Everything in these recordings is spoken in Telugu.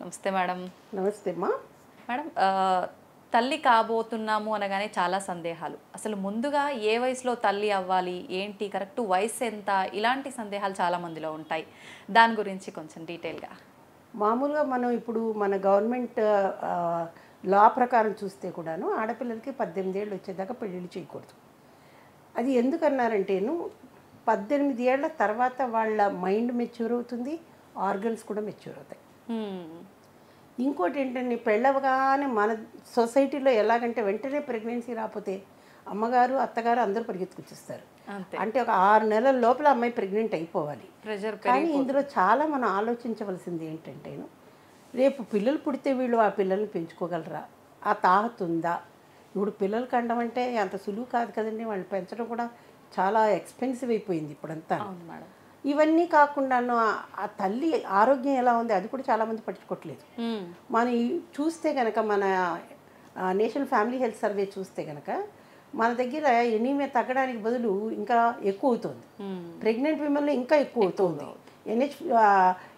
నమస్తే మేడం. నమస్తే అమ్మా. మేడం తల్లి కాబోతున్నాము అనగానే చాలా సందేహాలు. అసలు ముందుగా ఏ వయసులో తల్లి అవ్వాలి? ఏంటి? కరెక్ట్ వయసు ఎంత? ఇలాంటి సందేహాలు చాలా మందిలో ఉంటాయి. దాని గురించి కొంచెం డీటెయిల్‌గా. మామూలుగా మనం ఇప్పుడు మన గవర్నమెంట్ లా ప్రకారం చూస్తే కూడాను ఆడపిల్లలకి 18 ఏళ్ళు వచ్చేదాకా పెళ్ళిళ్ళు చేయకూడదు. అది ఎందుకన్నారంటేను 18 ఏళ్ల తర్వాత వాళ్ళ మైండ్ మెచ్యూర్ అవుతుంది, ఆర్గన్స్ కూడా మెచ్యూర్ అవుతాయి. హ్మ్. ఇంకోటి ఏంటంటే పెళ్ళవగానే మన సొసైటీలో ఎలాగంటే వెంటనే ప్రెగ్నెన్సీ రాకపోతే అమ్మగారు అత్తగారు అందరూ పరిగెత్తుకొచ్చేస్తారు. అంతే. అంటే ఒక 6 నెలల లోపల అమ్మాయి ప్రెగ్నెంట్ అయిపోవాలి. ప్రెషర్ కానీ ఇందులో చాలా మనం ఆలోచించవలసింది ఏంటంటేను రేపు పిల్లలు పుడితే వీళ్ళు ఆ పిల్లల్ని పెంచుకోగలరా, ఆ తాహత ఉందా? ఇప్పుడు పిల్లలు కండం అంటే అంత సులువు కాదు కదండి. వాళ్ళు పెంచడం కూడా చాలా ఎక్స్పెన్సివ్ అయిపోయింది ఇప్పుడంతా. అవును మేడం. ఇవన్నీ కాకుండాను ఆ తల్లి ఆరోగ్యం ఎలా ఉంది అది కూడా చాలామంది పట్టించుకోవట్లేదు. హ్మ్. మనం చూస్తే కనుక మన నేషనల్ ఫ్యామిలీ హెల్త్ సర్వే చూస్తే కనుక మన దగ్గర ఎనీమియా తగ్గడానికి బదులు ఇంకా ఎక్కువ అవుతుంది. హ్మ్. ప్రెగ్నెంట్ విమెన్లో ఇంకా ఎక్కువ అవుతుంది.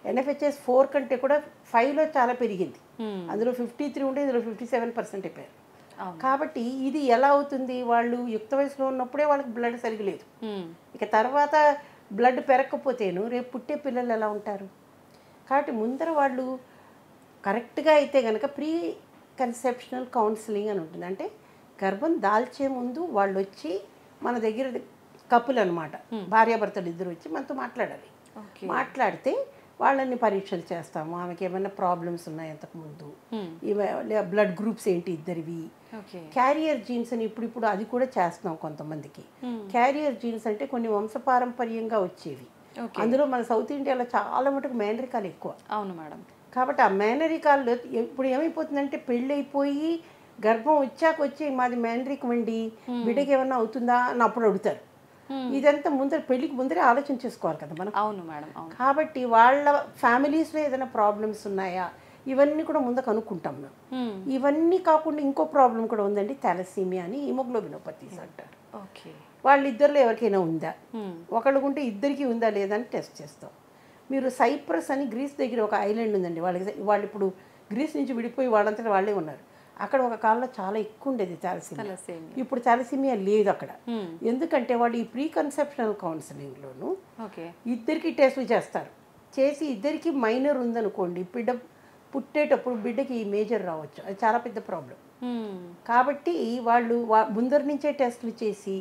ఎన్ఎఫ్హెచ్ఎస్ 4 కంటే కూడా 5లో చాలా పెరిగింది. హ్మ్. అందులో 53 ఉంటే ఇందులో 57% అయిపోయారు. అవును. కాబట్టి ఇది ఎలా అవుతుంది? వాళ్ళు యుక్త వయసులో ఉన్నప్పుడే వాళ్ళకి బ్లడ్ సరిగ్గా లేదు. హ్మ్. ఇక తర్వాత బ్లడ్ పెరగకపోతేను రేపు పుట్టే పిల్లలు ఎలా ఉంటారు? కాబట్టి ముందర వాళ్ళు కరెక్ట్గా అయితే కనుక ప్రీ కన్సెప్షనల్ కౌన్సిలింగ్ అని ఉంటుంది. అంటే గర్భం దాల్చే ముందు వాళ్ళు వచ్చి మన దగ్గర కపుల్ అనమాట, భార్యాభర్తలు ఇద్దరు వచ్చి మనతో మాట్లాడాలి. ఓకే. మాట్లాడితే వాళ్ళని పరీక్షలు చేస్తాము. ఆమెకి ఏమైనా ప్రాబ్లమ్స్ ఉన్నాయి అంతకుముందు, హ్మ్. బ్లడ్ గ్రూప్స్ ఏంటి ఇద్దరివి, ఓకే. క్యారియర్ జీన్స్ అని ఇప్పుడు అది కూడా చేస్తున్నాం కొంతమందికి. క్యారియర్ జీన్స్ అంటే కొన్ని వంశపారంపర్యంగా వచ్చేవి. ఓకే. అందులో మన సౌత్ ఇండియాలో చాలా మటుకు మేనరికాలు ఎక్కువ. అవును మేడం. కాబట్టి ఆ మేనరికాల్లో ఇప్పుడు ఏమైపోతుందంటే పెళ్ళైపోయి గర్భం వచ్చి మాది మేనరికం అండి, బిడ్డకి ఏమన్నా అవుతుందా అని అప్పుడు అడుగుతారు. ఇదంతా ముందర పెళ్ళికి ముందరే ఆలోచన చేసుకోవాలి కదా మనం. అవును మేడం. అవును. కాబట్టి వాళ్ళ ఫ్యామిలీస్లో ఏదైనా ప్రాబ్లమ్స్ ఉన్నాయా ఇవన్నీ కూడా ముందు కనుక్కుంటాం మేము. హ్మ్. ఇవన్నీ కాకుండా ఇంకో ప్రాబ్లం కూడా ఉందండి, థాలసీమియా అని, హిమోగ్లోబినోపతీస్ అంటారు. ఓకే. వాళ్ళిద్దరిలో ఎవరికైనా ఉందా, హ్మ్. ఒకళ్ళకు ఉంటే ఇద్దరికి ఉందా లేదా అని టెస్ట్ చేస్తాం. మీరు సైప్రస్ అని గ్రీస్ దగ్గర ఒక ఐలాండ్ ఉందండి. వాళ్ళు ఇప్పుడు గ్రీస్ నుంచి విడిపోయి వాళ్ళంతటా వాళ్ళే ఉన్నారు. అక్కడ ఒక కాలంలో చాలా ఎక్కువ ఉండేది థాలసీమియా. తలసేమియా. ఇప్పుడు థాలసీమియా లేదు అక్కడ. హ్మ్. ఎందుకంటే వాళ్ళు ఈ ప్రీ కన్సెప్షనల్ కౌన్సిలింగ్లోను ఓకే. ఇద్దరికి టెస్టులు చేస్తారు. చేసి ఇద్దరికి మైనర్ ఉందనుకోండి, బిడ్డ పుట్టేటప్పుడు బిడ్డకి మేజర్ రావచ్చు. అది చాలా పెద్ద ప్రాబ్లం. హ్మ్. కాబట్టి వాళ్ళు ముందర నుంచే టెస్టులు చేసి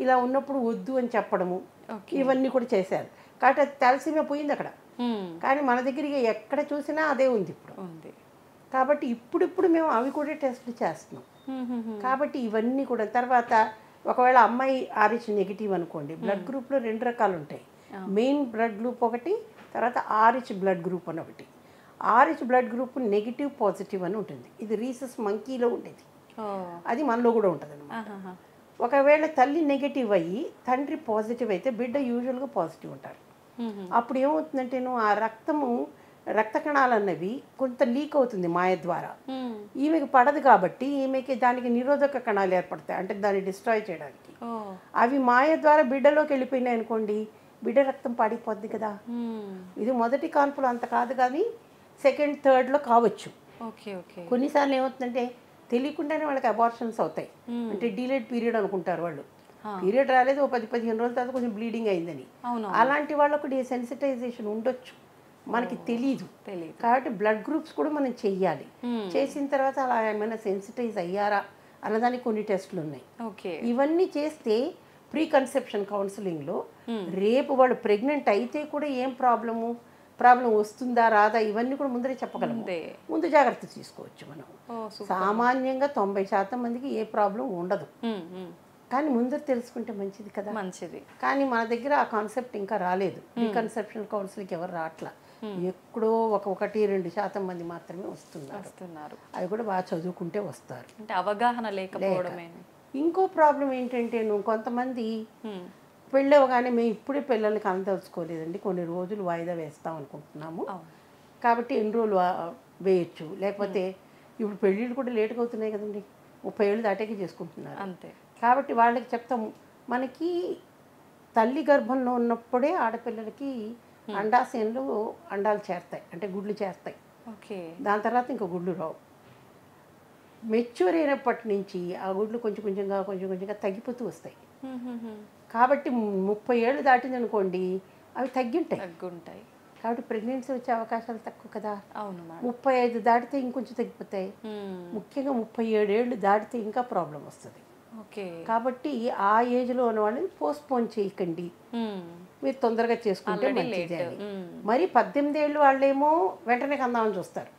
ఇలా ఉన్నప్పుడు వద్దు అని చెప్పడము ఓకే. ఇవన్నీ కూడా చేశారు. కాబట్టి అది థాలసీమియా పోయింది అక్కడ. హ్మ్. కానీ మన దగ్గర ఇక ఎక్కడ చూసినా అదే ఉంది ఇప్పుడు. ఉంది. కాబట్టి ఇప్పుడిప్పుడు మేము అవి కూడా టెస్టులు చేస్తున్నాం. కాబట్టి ఇవన్నీ కూడా తర్వాత ఒకవేళ అమ్మాయి ఆర్హెచ్ నెగిటివ్ అనుకోండి, బ్లడ్ గ్రూప్లో 2 రకాలు ఉంటాయి. మెయిన్ బ్లడ్ గ్రూప్ ఒకటి, తర్వాత ఆర్హెచ్ బ్లడ్ గ్రూప్ అని ఒకటి. RH blood group negative positive అని ఉంటుంది. ఇది రీసస్ మంకీలో ఉండేది, అది మనలో కూడా ఉంటుంది అన్నమాట. ఒకవేళ తల్లి నెగిటివ్ అయ్యి తండ్రి పాజిటివ్ అయితే బిడ్డ యూజువల్గా పాజిటివ్ ఉంటారు. అప్పుడు ఏమవుతుందంటే ఆ రక్త కణాలు అన్నవి కొంత లీక్ అవుతుంది మాయ ద్వారా. ఈమెకి పడదు కాబట్టి ఈమెకి దానికి నిరోధక కణాలు ఏర్పడతాయి, అంటే దాన్ని డిస్ట్రాయ్ చేయడానికి. అవి మాయ ద్వారా బిడ్డలోకి వెళ్ళిపోయినాయి అనుకోండి, బిడ్డ రక్తం పాడిపోద్ది కదా. ఇది మొదటి కాన్పులో అంత కాదు, కానీ సెకండ్ థర్డ్లో కావచ్చు. ఓకే. ఓకే. కొన్నిసార్లు ఏమవుతుందంటే తెలియకుండానే వాళ్ళకి అబార్షన్స్ అవుతాయి. అంటే డిలేడ్ పీరియడ్ అనుకుంటారు వాళ్ళు. పీరియడ్ రాలేదు, ఓ 10-15 రోజుల తర్వాత కొంచెం బ్లీడింగ్ అయిందని. అలాంటి వాళ్ళకు డీసెన్సిటైజేషన్ ఉండొచ్చు, మనకి తెలీదు. కాబట్టి బ్లడ్ గ్రూప్స్ కూడా మనం చెయ్యాలి. చేసిన తర్వాత అలా ఏమైనా సెన్సిటైజ్ అయ్యారా అన్నదానికి కొన్ని టెస్టులు ఉన్నాయి. ఓకే. ఇవన్నీ చేస్తే ప్రీ కన్సెప్షన్ కౌన్సిలింగ్లో రేపు వాళ్ళు ప్రెగ్నెంట్ అయితే కూడా ఏం ప్రాబ్లం వస్తుందా రాదా ఇవన్నీ కూడా ముందరే చెప్పగలము. ముందు జాగ్రత్త తీసుకోవచ్చు మనం. సామాన్యంగా 90% మందికి ఏ ప్రాబ్లం ఉండదు, కానీ ముందర తెలుసుకుంటే మంచిది కదా. మంచిది. కానీ మన దగ్గర ఆ కాన్సెప్ట్ ఇంకా రాలేదు. ప్రీ కన్సెప్షనల్ కౌన్సిలింగ్కి ఎవరు రావట్లా. ఎక్కడో 1-2% మంది మాత్రమే వస్తున్నారు. అవి కూడా బాగా చదువుకుంటే వస్తారు. అంటే అవగాహన లేకపోవడమే. ఇంకో ప్రాబ్లం ఏంటంటే కొంతమంది పెళ్ళవగానే మేము ఇప్పుడే పిల్లల్ని కనదలుచుకోలేదండి, కొన్ని రోజులు వాయిదా వేస్తాం అనుకుంటున్నాము, కాబట్టి ఎన్ని రోజులు వేయచ్చు, లేకపోతే ఇప్పుడు పెళ్ళిళ్ళు కూడా లేట్గా అవుతున్నాయి కదండి, 30 ఏళ్ళు దాటాకే చేసుకుంటున్నారు. అంతే. కాబట్టి వాళ్ళకి చెప్తాము, మనకి తల్లి గర్భంలో ఉన్నప్పుడే ఆడపిల్లలకి అండాశయంలో అండాలు చేరుతాయి, అంటే గుడ్లు చేరుతాయి. ఓకే. దాని తర్వాత ఇంకా గుడ్లు రావు. మెచ్యూర్ అయినప్పటి నుంచి ఆ గుడ్లు కొంచెం కొంచెంగా తగ్గిపోతూ వస్తాయి. కాబట్టి 30 ఏళ్ళు దాటిందనుకోండి అవి తగ్గుంటాయి. తగ్గుంటాయి. కాబట్టి ప్రెగ్నెన్సీ వచ్చే అవకాశాలు తక్కువ కదా. అవును మేడం. 35 దాటితే ఇంకొంచెం తగ్గిపోతాయి. ముఖ్యంగా 37 ఏళ్ళు దాటితే ఇంకా ప్రాబ్లం వస్తుంది. ఓకే. కాబట్టి ఆ ఏజ్లో ఉన్న వాళ్ళని పోస్ట్పోన్ చేయకండి, మీరు తొందరగా చేసుకుంటే మంచిది అని. మరి 18 ఏళ్ళు వాళ్ళేమో వెంటనే కందామని చూస్తారు.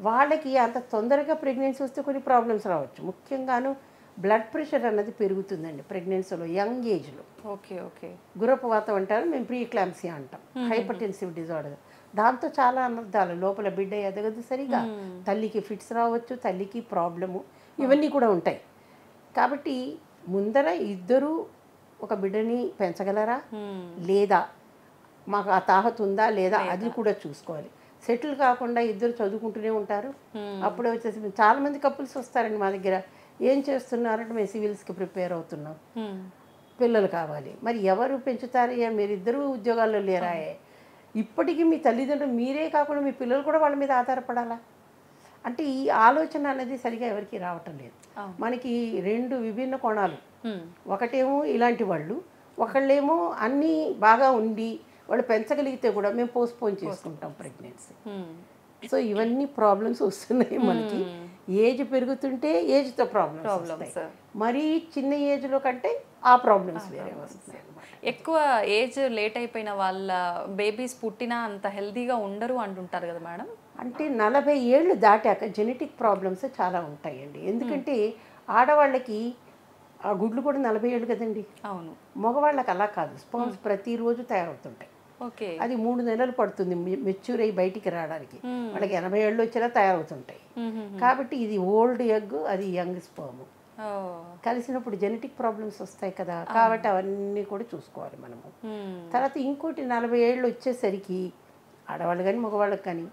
వాళ్ళకి అంత తొందరగా ప్రెగ్నెన్సీ వస్తే కొన్ని ప్రాబ్లమ్స్ రావచ్చు. ముఖ్యంగాను బ్లడ్ ప్రెషర్ అన్నది పెరుగుతుందండి ప్రెగ్నెన్సీలో, యంగ్ ఏజ్లో. ఓకే. ఓకే. గురపవాతం అంటారు, మేము ప్రీక్లాంప్సియా అంటాం, హైపర్టెన్సివ్ డిజార్డర్. దాంతో చాలా అనర్థాలు, లోపల బిడ్డ ఎదగదు సరిగా, తల్లికి ఫిట్స్ రావచ్చు, తల్లికి ప్రాబ్లము, ఇవన్నీ కూడా ఉంటాయి. కాబట్టి ముందర ఇద్దరు ఒక బిడ్డని పెంచగలరా లేదా, మాకు ఆ తాహత ఉందా లేదా అది కూడా చూసుకోవాలి. సెటిల్ కాకుండా ఇద్దరు చదువుకుంటూనే ఉంటారు. అప్పుడే వచ్చేసి చాలామంది కపుల్స్ వస్తారండి మా దగ్గర, ఏం చేస్తున్నారంటే మేము సివిల్స్కి ప్రిపేర్ అవుతున్నాం, పిల్లలు కావాలి. మరి ఎవరు పెంచుతారయ్యా, మీరిద్దరూ ఉద్యోగాల్లో లేరాయే. ఇప్పటికీ మీ తల్లిదండ్రులు మీరే కాకుండా మీ పిల్లలు కూడా వాళ్ళ మీద ఆధారపడాలా అంటే ఈ ఆలోచన అనేది సరిగా ఎవరికి రావటం లేదు. మనకి 2 విభిన్న కోణాలు. ఒకటేమో ఇలాంటి వాళ్ళు, ఒకళ్ళేమో అన్నీ బాగా ఉండి వాళ్ళు పెంచగలిగితే కూడా మేము పోస్ట్పోన్ చేసుకుంటాం ప్రెగ్నెన్సీ. సో ఇవన్నీ ప్రాబ్లమ్స్ వస్తున్నాయి మనకి. ఏజ్ పెరుగుతుంటే ఏజ్తో ప్రాబ్లమ్స్ వస్తాయి. మరీ చిన్న ఏజ్లో కంటే ఆ ప్రాబ్లమ్స్ వేరే వస్తాయి. ఎక్కువ ఏజ్ లేట్ అయిపోయిన వాళ్ళ బేబీస్ పుట్టినా అంత హెల్తీగా ఉండరు అంటుంటారు కదా మేడం. అంటే 40 ఏళ్ళు దాటాక జెనెటిక్ ప్రాబ్లమ్స్ చాలా ఉంటాయండి. ఎందుకంటే ఆడవాళ్ళకి ఆ గుడ్లు కూడా 40 ఏళ్ళు కదండి. అవును. మగవాళ్ళకి అలా కాదు, స్పర్మ్స్ ప్రతిరోజు తయారవుతుంటాయి. ఓకే. అది 3 నెలలు పడుతుంది మెచ్యూర్ అయ్యి బయటికి రావడానికి. వాళ్ళకి 80 ఏళ్ళు వచ్చేలా తయారవుతుంటాయి. కాబట్టి ఇది ఓల్డ్ ఎగ్, అది యంగ్ స్పర్మ్ కలిసినప్పుడు జెనెటిక్ ప్రాబ్లమ్స్ వస్తాయి కదా. కాబట్టి అవన్నీ కూడా చూసుకోవాలి మనము. తర్వాత ఇంకోటి 40 ఏళ్ళు వచ్చేసరికి ఆడవాళ్ళు కానీ మగవాళ్ళకి కానీ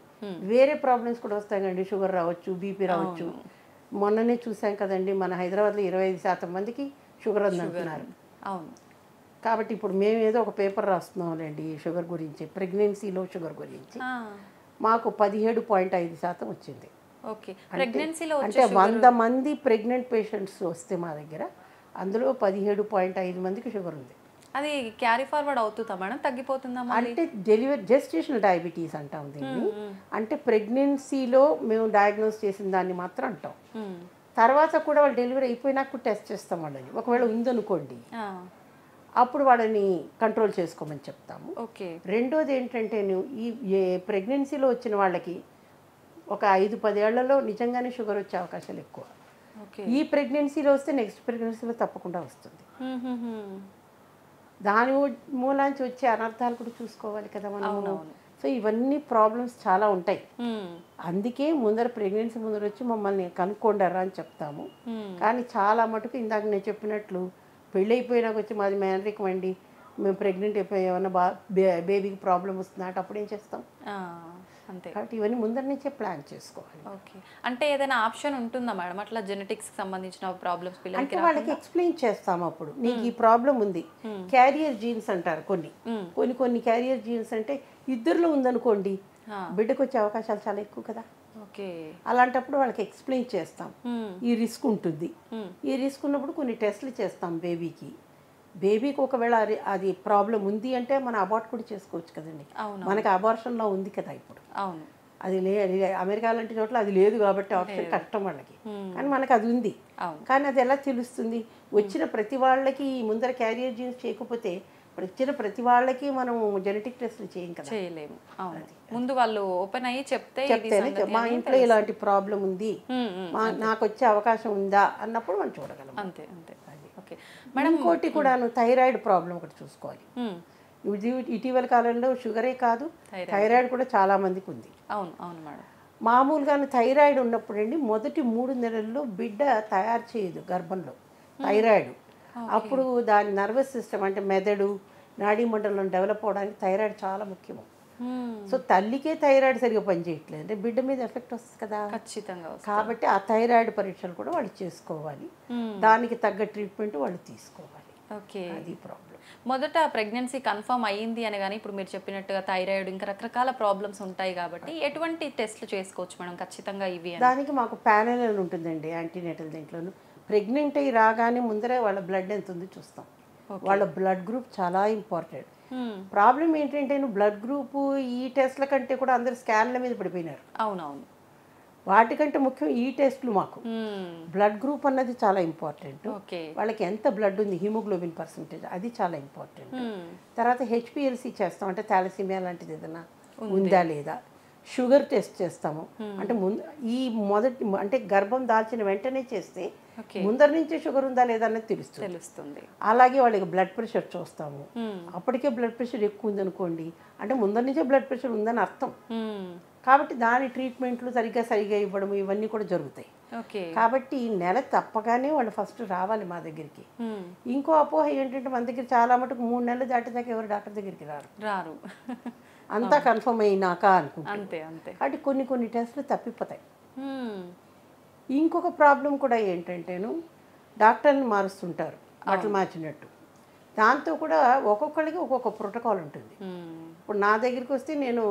వేరే ప్రాబ్లమ్స్ కూడా వస్తాయి కండి. షుగర్ రావచ్చు, బీపీ రావచ్చు. మొన్ననే చూసాం కదండి, మన హైదరాబాద్లో 25% మందికి షుగర్ ఉందంటున్నారు. అవును. కాబట్టి ఇప్పుడు మేము ఏదో ఒక పేపర్ రాస్తున్నాంలేండి షుగర్ గురించి, ప్రెగ్నెన్సీలో షుగర్ గురించి. మాకు 17.5% వచ్చింది. ఓకే. ప్రెగ్నెన్సీలో అంటే 100 మంది ప్రెగ్నెంట్ పేషెంట్స్ వస్తే మా దగ్గర అందులో 17.5 మందికి షుగర్ ఉంది. అది క్యారీ ఫార్వర్డ్ అవుతుందా మేడం, తగ్గిపోతుందా? అంటే జెస్టేషనల్ డయాబెటీస్ అంటాం దీన్ని. అంటే ప్రెగ్నెన్సీలో మేము డయాగ్నోస్ చేసిన దాన్ని మాత్రం అంటాం. తర్వాత కూడా వాళ్ళు డెలివరీ అయిపోయినాక టెస్ట్ చేస్తాం వాళ్ళని. ఒకవేళ ఉందనుకోండి అప్పుడు వాళ్ళని కంట్రోల్ చేసుకోమని చెప్తాము. ఓకే. రెండోది ఏంటంటే ఈ ప్రెగ్నెన్సీలో వచ్చిన వాళ్ళకి ఒక 5-10 ఏళ్లలో నిజంగానే షుగర్ వచ్చే అవకాశాలు ఎక్కువ. ఈ ప్రెగ్నెన్సీలో వస్తే నెక్స్ట్ ప్రెగ్నెన్సీలో తప్పకుండా వస్తుంది. దాని మూలాంచి వచ్చే అనర్థాలు కూడా చూసుకోవాలి కదా మనము. సో ఇవన్నీ ప్రాబ్లమ్స్ చాలా ఉంటాయి. అందుకే ప్రెగ్నెన్సీ ముందర వచ్చి మమ్మల్ని కనుక్కోండారా అని చెప్తాము. కానీ చాలా మటుకు ఇందాక నేను చెప్పినట్లు పెళ్ళి అయిపోయినాక వచ్చి మాది మేనరికం అండి, మేము ప్రెగ్నెంట్ అయిపోయి ఏమన్నా బేబీకి ప్రాబ్లం వస్తుందా అంటే అప్పుడు ఏం చేస్తాం. అంతే. కాబట్టి ఇవన్నీ ముందర నుంచే ప్లాన్ చేసుకోవాలి. ఓకే. అంటే ఏదైనా ఆప్షన్ ఉంటుందా మేడం అట్లా జెనెటిక్స్కి సంబంధించిన ప్రాబ్లమ్స్ పిల్లలకి? అంటే వాళ్ళకి ఎక్స్ప్లెయిన్ చేస్తాము. అప్పుడు నీకు ఈ ప్రాబ్లం ఉంది, క్యారియర్ జీన్స్ అంటారు కొన్ని క్యారియర్ జీన్స్. అంటే ఇద్దరిలో ఉందనుకోండి బిడ్డకు వచ్చే అవకాశాలు చాలా ఎక్కువ కదా. ఓకే. అలాంటప్పుడు వాళ్ళకి ఎక్స్ప్లెయిన్ చేస్తాం ఈ రిస్క్ ఉంటుంది. ఈ రిస్క్ ఉన్నప్పుడు కొన్ని టెస్టులు చేస్తాం బేబీకి ఒకవేళ అది ప్రాబ్లం ఉంది అంటే మనం అబార్ట్ కూడా చేసుకోవచ్చు కదండి. మనకి అబార్షన్లో ఉంది కదా ఇప్పుడు. అవును. అది అమెరికా లాంటి చోట్ల అది లేదు కాబట్టి ఆప్షన్ కష్టం వాళ్ళకి, కానీ మనకు అది ఉంది. కానీ అది ఎలా తెలుస్తుంది? వచ్చిన ప్రతి వాళ్ళకి ముందర క్యారియర్ జీన్స్ చేయకపోతే వచ్చిన ప్రతి వాళ్ళకి మనం జెనెటిక్ టెస్ట్లు చేయం కదా, చేయలేము. ముందు వాళ్ళు ఓపెన్ అయ్యి చెప్తేనే మా ఇంట్లో ఇలాంటి ప్రాబ్లం ఉంది, నాకు వచ్చే అవకాశం ఉందా అన్నప్పుడు మనం చూడగలం. అంతే అంతే. ఇంకోటి కూడాను థైరాయిడ్ ప్రాబ్లం ఒకటి చూసుకోవాలి. ఇటీవల కాలంలో షుగరే కాదు థైరాయిడ్ కూడా చాలా మందికి ఉంది. అవును అవును మేడం. మామూలుగాను థైరాయిడ్ ఉన్నప్పుడు అండి మొదటి 3 నెలల్లో బిడ్డ తయారు చేయదు గర్భంలో థైరాయిడ్. అప్పుడు దాని నర్వస్ సిస్టమ్ అంటే మెదడు నాడీ మండలం డెవలప్ అవడానికి థైరాయిడ్ చాలా ముఖ్యము. సో తల్లికే థైరాయిడ్ సరిగా పనిచేయట్లేదు అంటే బిడ్డ మీద ఎఫెక్ట్ వస్తుంది కదా ఖచ్చితంగా. కాబట్టి ఆ థైరాయిడ్ పరీక్షలు కూడా వాళ్ళు చేసుకోవాలి, దానికి తగ్గ ట్రీట్మెంట్ వాళ్ళు తీసుకోవాలి. ఓకే. అది ప్రాబ్లం. మొదట ప్రెగ్నెన్సీ కన్ఫర్మ్ అయ్యింది అని కానీ ఇప్పుడు మీరు చెప్పినట్టుగా థైరాయిడ్ ఇంకా రకరకాల ప్రాబ్లమ్స్ ఉంటాయి కాబట్టి ఎటువంటి టెస్ట్లు చేసుకోవచ్చు మేడం ఖచ్చితంగా ఇవి అని? దానికి మాకు ప్యానెల్ అని ఉంటుందండి యాంటీనేటల్ దీంట్లోను. ప్రెగ్నెంట్ అయ్యి రాగానే ముందరే వాళ్ళ బ్లడ్ ఎంత ఉంది చూస్తాం. వాళ్ళ బ్లడ్ గ్రూప్ చాలా ఇంపార్టెంట్. ప్రాబ్లం ఏంటంటే బ్లడ్ గ్రూప్ ఈ టెస్ట్ల కంటే కూడా అందరు స్కాన్ల మీద పడిపోయినారు. అవునవును. వాటికంటే ముఖ్యం ఈ టెస్ట్లు మాకు. బ్లడ్ గ్రూప్ అన్నది చాలా ఇంపార్టెంట్. ఓకే. వాళ్ళకి ఎంత బ్లడ్ ఉంది, హిమోగ్లోబిన్ పర్సంటేజ్, అది చాలా ఇంపార్టెంట్. తర్వాత హెచ్పిఎల్సి చేస్తాం, అంటే థాలసీమియా లాంటిది ఏదైనా ఉందా లేదా. షుగర్ టెస్ట్ చేస్తాము, అంటే మొదటి అంటే గర్భం దాల్చిన వెంటనే చేస్తే ముందర నుంచే షుగర్ ఉందా లేదా అనేది తెలుస్తుంది. అలాగే వాళ్ళకి బ్లడ్ ప్రెషర్ చూస్తాము. అప్పటికే బ్లడ్ ప్రెషర్ ఎక్కువ ఉందనుకోండి, అంటే ముందర నుంచే బ్లడ్ ప్రెషర్ ఉందని అర్థం. కాబట్టి దాని ట్రీట్మెంట్లు సరిగా ఇవ్వడం ఇవన్నీ కూడా జరుగుతాయి. కాబట్టి నెల తప్పగానే వాళ్ళు ఫస్ట్ రావాలి మా దగ్గరికి. ఇంకో అపోహ ఏంటంటే మన దగ్గర చాలా మటుకు 3 నెలలు దాటిదాకా ఎవరు డాక్టర్ దగ్గరికి రారు. అంతా కన్ఫర్మ్ అయినాక అనుకుంటే కాబట్టి కొన్ని టెస్టులు తప్పిపోతాయి. ఇంకొక ప్రాబ్లం కూడా ఏంటంటేను డాక్టర్ని మారుస్తుంటారు బట్టలు మార్చినట్టు. దాంతో కూడా ఒక్కొక్కరికి ఒక్కొక్క ప్రోటోకాల్ ఉంటుంది. ఇప్పుడు నా దగ్గరికి వస్తే నేను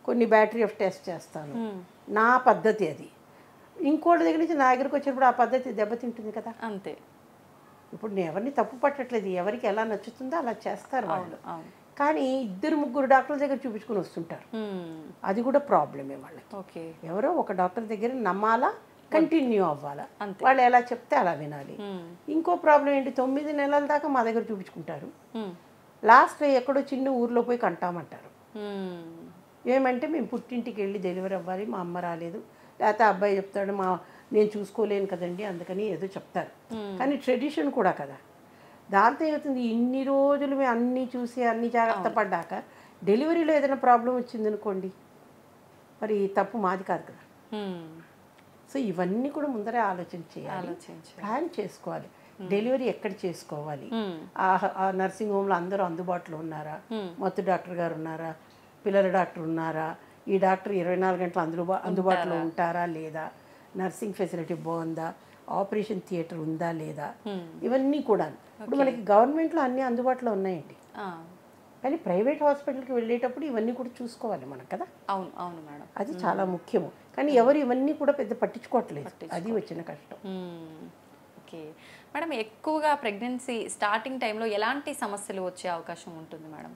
కొన్ని బ్యాటరీ ఆఫ్ టెస్ట్ చేస్తాను, నా పద్ధతి అది. ఇంకోటి దగ్గర నుంచి నా దగ్గరికి వచ్చినప్పుడు ఆ పద్ధతి దెబ్బతింటుంది కదా. అంతే. ఇప్పుడు నేను ఎవరిని తప్పు పట్టట్లేదు, ఎవరికి ఎలా నచ్చుతుందో అలా చేస్తారు వాళ్ళు. కానీ 2-3 డాక్టర్ల దగ్గర చూపించుకుని వస్తుంటారు. అది కూడా ప్రాబ్లమే వాళ్ళకి. ఎవరో ఒక డాక్టర్ దగ్గర నమ్మాలా, కంటిన్యూ అవ్వాలా, వాళ్ళు ఎలా చెప్తే అలా వినాలి. ఇంకో ప్రాబ్లం ఏంటి, 9 నెలల దాకా మా దగ్గర చూపించుకుంటారు. లాస్ట్లో ఎక్కడో చిన్న ఊర్లో పోయి కంటామంటారు. ఏమంటే మేము పుట్టింటికి వెళ్ళి డెలివరీ అవ్వాలి, మా అమ్మ రాలేదు, లేకపోతే అబ్బాయి చెప్తాడు నేను చూసుకోలేను కదండి అందుకని ఏదో చెప్తారు. కానీ ట్రెడిషన్ కూడా కదా. దాంతో ఏమవుతుంది, ఇన్ని రోజులు మేము అన్నీ చూసి అన్ని జాగ్రత్త పడ్డాక డెలివరీలో ఏదైనా ప్రాబ్లం వచ్చిందనుకోండి, మరి తప్పు మాది కాదు కదా. సో ఇవన్నీ కూడా ముందరే ఆలోచన చేయాలి, ప్లాన్ చేసుకోవాలి. డెలివరీ ఎక్కడ చేసుకోవాలి, ఆ నర్సింగ్ హోమ్లో అందరూ అందుబాటులో ఉన్నారా, మత్తు డాక్టర్ గారు ఉన్నారా, పిల్లల డాక్టర్ ఉన్నారా, ఈ డాక్టర్ 24 గంటలు అందుబాటులో ఉంటారా లేదా, నర్సింగ్ ఫెసిలిటీ బాగుందా, ఆపరేషన్ థియేటర్ ఉందా లేదా, ఇవన్నీ కూడా. ఇప్పుడు మనకి గవర్నమెంట్లో అన్నీ అందుబాటులో ఉన్నాయండి, కానీ ప్రైవేట్ హాస్పిటల్కి వెళ్ళేటప్పుడు ఇవన్నీ కూడా చూసుకోవాలి మనం కదా. అవును అవును మేడం, అది చాలా ముఖ్యము. కానీ ఎవరు ఇవన్నీ కూడా పెద్ద పట్టించుకోవట్లేదు, అది వచ్చిన కష్టం. ఓకే మేడం, ఎక్కువగా ప్రెగ్నెన్సీ స్టార్టింగ్ టైంలో ఎలాంటి సమస్యలు వచ్చే అవకాశం ఉంటుంది మేడం?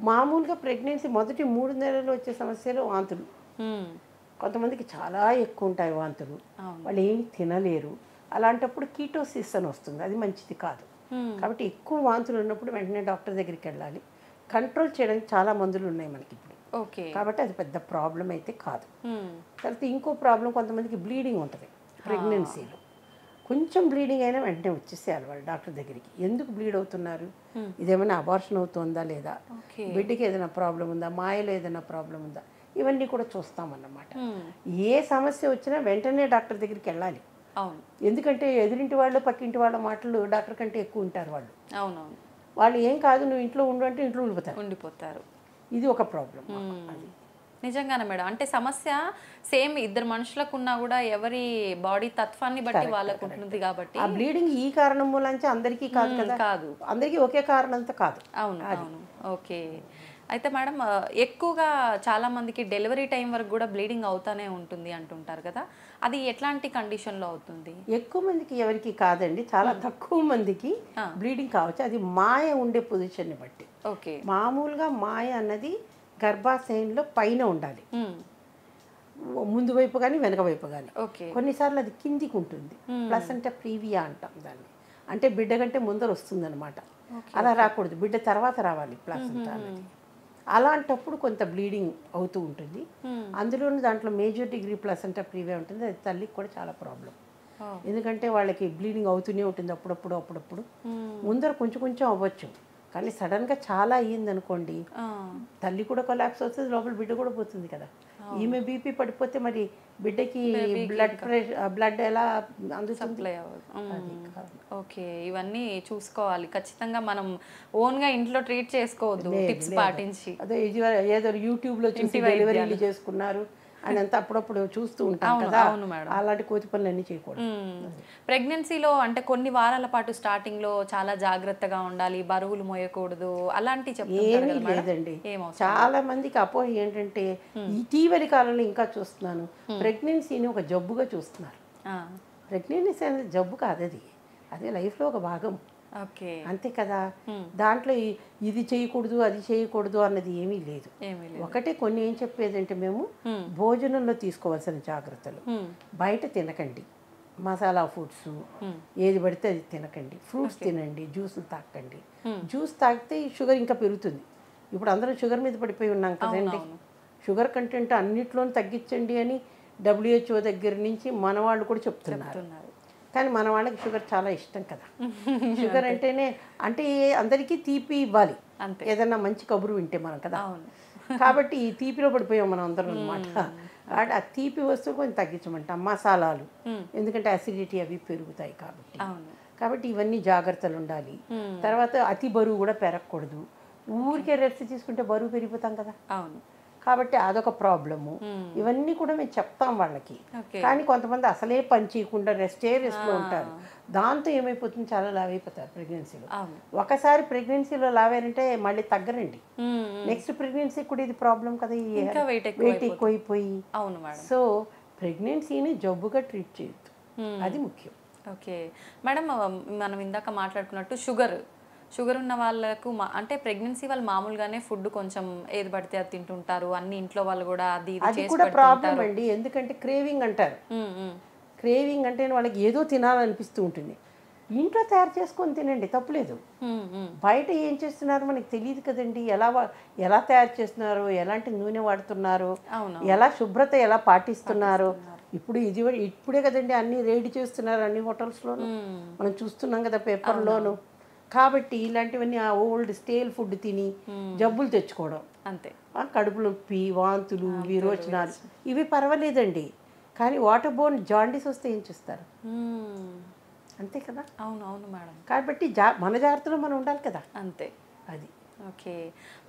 మామూలుగా ప్రెగ్నెన్సీ మొదటి 3 నెలలు వచ్చే సమస్యలు వాంతులు. కొంతమందికి చాలా ఎక్కువ ఉంటాయి వాంతులు, వాళ్ళు ఏం తినలేరు. అలాంటప్పుడు కీటోసిస్ అని వస్తుంది, అది మంచిది కాదు. కాబట్టి ఎక్కువ వాంతులు ఉన్నప్పుడు వెంటనే డాక్టర్ దగ్గరికి వెళ్ళాలి. కంట్రోల్ చేయడానికి చాలా మందులు ఉన్నాయి మనకి ఇప్పుడు. కాబట్టి అది పెద్ద ప్రాబ్లం అయితే కాదు. తర్వాత ఇంకో ప్రాబ్లం, కొంతమందికి బ్లీడింగ్ ఉంటుంది ప్రెగ్నెన్సీలో. కొంచెం బ్లీడింగ్ అయినా వెంటనే వచ్చేసేయాలి వాళ్ళు డాక్టర్ దగ్గరికి. ఎందుకు బ్లీడ్ అవుతున్నారు, ఇదేమైనా అబార్షన్ అవుతుందా లేదా, బిడ్డకి ఏదైనా ప్రాబ్లం ఉందా, మాయలో ఏదైనా ప్రాబ్లం ఉందా, ఇవన్నీ కూడా చూస్తామన్నమాట. ఏ సమస్య వచ్చినా వెంటనే డాక్టర్ దగ్గరికి వెళ్ళాలి. ఎందుకంటే ఎదురింటి వాళ్ళు పక్కింటి వాళ్ళ మాటలు డాక్టర్ కంటే ఎక్కువ ఉంటారు వాళ్ళు. వాళ్ళు ఏం కాదు నువ్వు ఇంట్లో ఉండు అంటే ఇంట్లో ఉండిపోతారు. ఇది ఒక ప్రాబ్లం. నిజంగానే మేడం, అంటే సమస్య సేమ్ ఇద్దరు మనుషులకు ఉన్నా కూడా ఎవరి బాడీ తత్వాన్ని బట్టి వాళ్ళకు ఉంటుంది కాబట్టి ఆ బ్లీడింగ్ ఈ కారణం మూలంచి అందరికీ కాదు కదా, అందరికీ ఒకే కారణంతో కాదు. అవును అవును. ఓకే. అయితే మేడం, ఎక్కువగా చాలా మందికి డెలివరీ టైం వరకు కూడా బ్లీడింగ్ అవుతానే ఉంటుంది అంటుంటారు కదా, అది ఎట్లాంటి కండిషన్లో అవుతుంది? ఎక్కువ మందికి ఎవరికి కాదండి, చాలా తక్కువ మందికి బ్లీడింగ్ కావచ్చు. అది మాయ ఉండే పొజిషన్ని బట్టి. మామూలుగా మాయ అన్నది గర్భాశయంలో పైన ఉండాలి, ముందు వైపు కానీ వెనక వైపు కానీ. కొన్నిసార్లు అది కిందికి ఉంటుంది, ప్లసెంటా ప్రీవియా అంటాం దాన్ని, అంటే బిడ్డ కంటే ముందర వస్తుంది అనమాట. అలా రాకూడదు, బిడ్డ తర్వాత రావాలి ప్లసెంటా అనేది. అలాంటప్పుడు కొంత బ్లీడింగ్ అవుతూ ఉంటుంది. అందులోనూ దాంట్లో మేజర్ డిగ్రీ ప్లసెంటా ప్రీవియా ఉంటుంది, అది తల్లికి కూడా చాలా ప్రాబ్లం. ఎందుకంటే వాళ్ళకి బ్లీడింగ్ అవుతూనే ఉంటుంది అప్పుడప్పుడు. ముందర కొంచెం అవ్వచ్చు, కానీ సడన్గా చాలా అయ్యింది అనుకోండి, తల్లి కూడా కొలాప్స్ అవుతుంది, లోపల బిడ్డ కూడా పోతుంది కదా. ఈమె బీపీ పడిపోతే మరి బిడ్డకి బ్లడ్ ఎలా అందుతుంది? ఓకే, ఇవన్నీ చూసుకోవాలి ఖచ్చితంగా. మనం ఓన్గా ఇంట్లో ట్రీట్ చేసుకోవద్దు, టిప్స్ పాటించి. అదే ఏదో యూట్యూబ్లో చూసి డెలివరీలు చేసుకున్నారు, అని అంతా అప్పుడప్పుడు చూస్తూ ఉంటాం కదా. అవును మేడం. అలాంటి కోతి పనులన్నీ చేయకూడదు. ప్రెగ్నెన్సీలో అంటే కొన్ని వారాల పాటు స్టార్టింగ్లో చాలా జాగ్రత్తగా ఉండాలి, బరువులు మోయకూడదు అలాంటివి చెప్తుంటారు ఏమీ కదా మేడం? లేదండి. ఏమవసరం చాలా మందికి అపోహ ఏంటంటే ఇటీవలి కాలంలో ఇంకా చూస్తున్నాను, ప్రెగ్నెన్సీని ఒక జబ్బుగా చూస్తున్నారు. ఆ, ప్రెగ్నెన్సీ అనేది జబ్బు కాదు, అదే లైఫ్లో ఒక భాగం, ఓకే. అంతే కదా. దాంట్లో ఇది చేయకూడదు అది చేయకూడదు అన్నది ఏమీ లేదు. ఏమీ లేదు. ఒకటే కొన్ని ఏం చెప్పేదంటే మేము భోజనంలో తీసుకోవాల్సిన జాగ్రత్తలు, బయట తినకండి, మసాలా ఫుడ్స్ ఏది పడితే అది తినకండి, ఫ్రూట్స్ తినండి, జ్యూసులు తాకండి. జ్యూస్ తాగితే షుగర్ ఇంకా పెరుగుతుంది. ఇప్పుడు అందరం షుగర్ మీద పడిపోయి ఉన్నాం కదండి. షుగర్ కంటెంట్ అన్నిట్లోనూ తగ్గించండి అని WHO దగ్గర నుంచి మన వాళ్ళు కూడా చెప్తున్నారు. కానీ మన వాళ్ళకి షుగర్ చాలా ఇష్టం కదా. షుగర్ అంటేనే అంటే అందరికీ తీపి ఇవ్వాలి, ఏదన్నా మంచి కబురు వింటే మనం కదా. కాబట్టి ఈ తీపిలో పడిపోయాం మనం అందరం అనమాట. కాబట్టి ఆ తీపి వస్తువు కొంచెం తగ్గించమంటాం, మసాలాలు, ఎందుకంటే అసిడిటీ అవి పెరుగుతాయి కాబట్టి ఇవన్నీ జాగ్రత్తలు ఉండాలి. తర్వాత అతి బరువు కూడా పెరగకూడదు. ఊరికే రెస్ట్ తీసుకుంటే బరువు పెరిగిపోతాం కదా. కాబట్టి అదొక ప్రాబ్లము. ఇవన్నీ కూడా మేము చెప్తాం వాళ్ళకి. కానీ కొంతమంది అసలే పని చేయకుండా రెస్ట్లో ఉంటారు. దాంతో ఏమైపోతుంది, చాలా లావ్ అయిపోతారు ప్రెగ్నెన్సీలో. ఒకసారి ప్రెగ్నెన్సీలో లావారంటే మళ్ళీ తగ్గరండి. నెక్స్ట్ ప్రెగ్నెన్సీ కూడా ఇది ప్రాబ్లం కదా, వెయిట్ ఎక్కువైపోయి. సో ప్రెగ్నెన్సీని జబ్బుగా ట్రీట్ చేయొద్దు, అది ముఖ్యం. ఓకే మేడం, మనం ఇందాక మాట్లాడుకున్నట్టు షుగర్ ఉన్న వాళ్ళకు అంటే ప్రెగ్నెన్సీ వాళ్ళు మామూలుగానే ఫుడ్ కొంచెం ఏది పడితే అది తింటుంటారు, అన్ని ఇంట్లో వాళ్ళు కూడా అది కూడా ప్రాబ్లం అండి. ఎందుకంటే క్రేవింగ్ అంటారు. క్రేవింగ్ అంటే వాళ్ళకి ఏదో తినాలనిపిస్తూ ఉంటుంది. ఇంట్లో తయారు చేసుకొని తినండి, తప్పులేదు. బయట ఏం చేస్తున్నారో మనకి తెలియదు కదండి. ఎలా తయారు చేస్తున్నారో, ఎలాంటి నూనె వాడుతున్నారో, ఎలా శుభ్రత ఎలా పాటిస్తున్నారో. ఇప్పుడే కదండి అన్ని రేడి చేస్తున్నారు అన్ని హోటల్స్లోనూ, మనం చూస్తున్నాం కదా పేపర్లోను. కాబట్టి ఇలాంటివన్నీ ఆ ఓల్డ్ స్టేల్ ఫుడ్ తిని జబ్బులు తెచ్చుకోవడం, అంతే. కడుపు నొప్పి, వాంతులు, విరోచనాలు ఇవి పర్వాలేదండి. కానీ వాటర్ బోర్న్ జాండీస్ వస్తే ఏం చేస్తారు, అంతే కదా. అవును మేడం. కాబట్టి మన జాగ్రత్తలో మనం ఉండాలి కదా, అంతే. అది ఓకే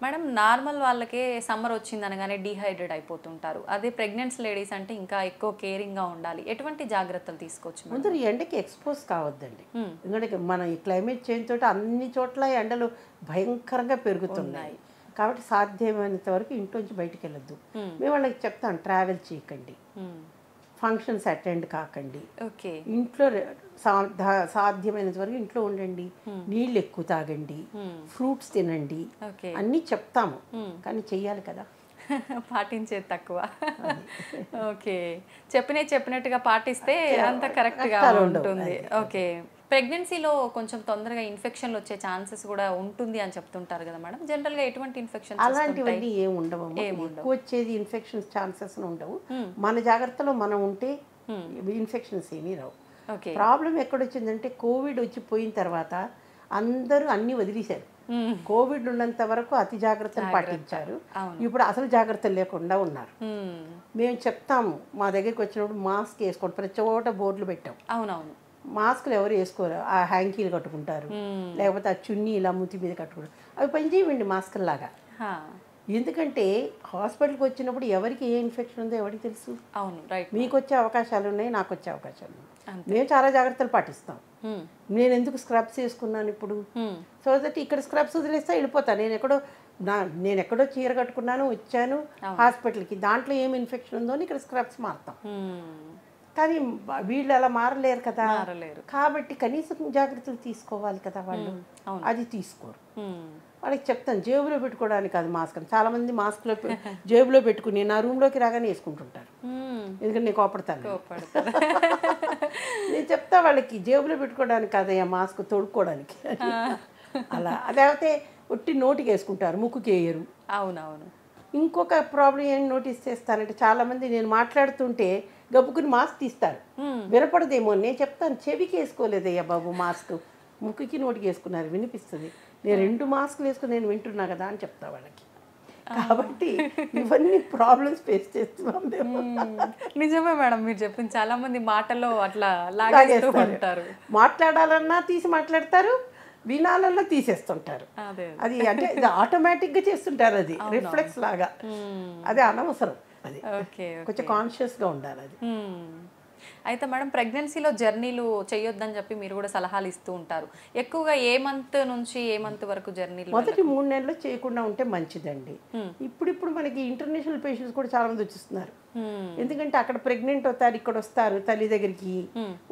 మేడం, నార్మల్ వాళ్ళకే సమ్మర్ వచ్చింది అనగానే డీహైడ్రేట్ అయిపోతుంటారు. అదే ప్రెగ్నెంట్స్ లేడీస్ అంటే ఇంకా ఎక్కువ కేరింగ్గా ఉండాలి. ఎటువంటి జాగ్రత్తలు తీసుకోవచ్చు? ముందు ఎండకి ఎక్స్పోజ్ కావద్దండి. ఎందుకంటే మన ఈ క్లైమేట్ చేంజ్ తోటి అన్ని చోట్ల ఎండలు భయంకరంగా పెరుగుతున్నాయి. కాబట్టి సాధ్యమైనంత వరకు ఇంట్లోంచి బయటికి వెళ్ళొద్దు. మేము వాళ్ళకి చెప్తాం, ట్రావెల్ చేయకండి, ఫంక్షన్స్ అటెండ్ కాకండి, ఇంట్లో సాధ్యమైనంత వరకు ఇంట్లో ఉండండి, నీళ్ళు ఎక్కువ తాగండి, ఫ్రూట్స్ తినండి, అన్నీ చెప్తాము. కానీ చెయ్యాలి కదా, పాటించేది తక్కువ. ఓకే, చెప్పినట్టుగా పాటిస్తే అంత కరెక్ట్గా ఉంటుంది. ఓకే, ప్రెగ్నెన్సీలో కొంచెం తొందరగా ఇన్ఫెక్షన్లు వచ్చే ఛాన్సెస్ కూడా ఉంటుంది అని చెప్తుంటారు కదా మేడం. జనరల్గా ఎటువంటి ఇన్ఫెక్షన్స్? అలాంటివన్నీ ఏమి ఉండవు, ఎక్కువ వచ్చేది ఇన్ఫెక్షన్స్ ఛాన్సెస్ ఉండవు. మన జాగ్రత్తలో మనం ఉంటే ఇన్ఫెక్షన్స్ ఏమీ రావు. ప్రాబ్లం ఎక్కడొచ్చిందంటే కోవిడ్ వచ్చిపోయిన తర్వాత అందరూ అన్నీ వదిలేశారు. కోవిడ్ ఉన్నంత వరకు అతి జాగ్రత్తలు పాటించారు. ఇప్పుడు అసలు జాగ్రత్తలు లేకుండా ఉన్నారు. మేము చెప్తాము, మా దగ్గరికి వచ్చినప్పుడు మాస్క్ వేసుకోండి, ప్రతి చోట బోర్డులు పెట్టాం. అవునవును, మాస్కులు ఎవరు వేసుకోరు, ఆ హ్యాంకీలు కట్టుకుంటారు, లేకపోతే ఆ చున్నీ ఇలా మూతి మీద కట్టుకుంటారు. అవి పనిచేయండి మాస్కుల లాగా. ఎందుకంటే హాస్పిటల్కి వచ్చినప్పుడు ఎవరికి ఏ ఇన్ఫెక్షన్ ఉందో ఎవరికి తెలుసు. అవును, రైట్. మీకు వచ్చే అవకాశాలు ఉన్నాయి, నాకు వచ్చే అవకాశాలు ఉన్నాయి. మేము చాలా జాగ్రత్తలు పాటిస్తాం. నేను ఎందుకు స్క్రబ్స్ వేసుకున్నాను ఇప్పుడు, సో దట్ ఇక్కడ స్క్రబ్స్ వదిలేస్తే వెళ్ళిపోతాను. నేను ఎక్కడో చీర కట్టుకున్నాను, వచ్చాను హాస్పిటల్కి, దాంట్లో ఏం ఇన్ఫెక్షన్ ఉందో అని ఇక్కడ స్క్రబ్స్ మారుతాం. కానీ వీళ్ళు అలా మారలేరు కదా. కాబట్టి కనీసం జాగ్రత్తలు తీసుకోవాలి కదా వాళ్ళు, అది తీసుకోరు. వాళ్ళకి చెప్తాను, జేబులో పెట్టుకోవడానికి అది మాస్క్ అని. చాలామంది మాస్క్లో జేబులో పెట్టుకుని నా రూమ్లోకి రాగానే వేసుకుంటుంటారు, ఎందుకంటే నేను కోపడతాను. నేను చెప్తా వాళ్ళకి, జేబులో పెట్టుకోవడానికి కాదయ్యా మాస్క్, తొడుక్కోవడానికి. అలా అదైతే ఒట్టి నోటికి వేసుకుంటారు, ముక్కుకి వేయరు. అవునవును. ఇంకొక ప్రాబ్లం ఏం నోటీస్ చేస్తానంటే, చాలామంది నేను మాట్లాడుతుంటే గబుకుని మాస్క్ తీస్తారు, వినపడదేమో. నేను చెప్తాను, చెవికి వేసుకోలేదయ్యా బాబు మాస్క్, ముక్కుకి నోటికి వేసుకున్నారు, వినిపిస్తుంది. నేను 2 మాస్కులు వేసుకుని నేను వింటున్నా కదా అని చెప్తా వాళ్ళకి. కాబట్టి ఇవన్నీ ప్రాబ్లమ్స్ ఫేస్ చేస్తున్నాం మేము. నిజమే మేడం, మీరు చెప్పింది. చాలా మంది మాటల్లో అట్లా లాగేస్తూ ఉంటారు. మాట్లాడాలన్నా తీసి మాట్లాడతారు, వినాలన్నా తీసేస్తుంటారు. అది అంటే ఇది ఆటోమేటిక్గా చేస్తుంటారు, అది రిఫ్లెక్స్ లాగా. అది అనవసరం. అది ఓకే. కొంచెం కాన్షియస్గా ఉండాలి అది. అయితే మేడం ప్రెగ్నెన్సీలో జర్నీలు చేయొద్దని చెప్పి మీరు కూడా సలహాలు ఇస్తూ ఉంటారు. ఎక్కువగా ఏ మంత్ నుంచి ఏ మంత్ వరకు జర్నీలు మొదటి 3 నెలలు చేయకుండా ఉంటే మంచిదండి. ఇప్పుడు మనకి ఇంటర్నేషనల్ పేషెంట్స్ కూడా చాలా మంది వచ్చేస్తున్నారు. ఎందుకంటే అక్కడ ప్రెగ్నెంట్ అవుతారు, ఇక్కడ వస్తారు తల్లి దగ్గరికి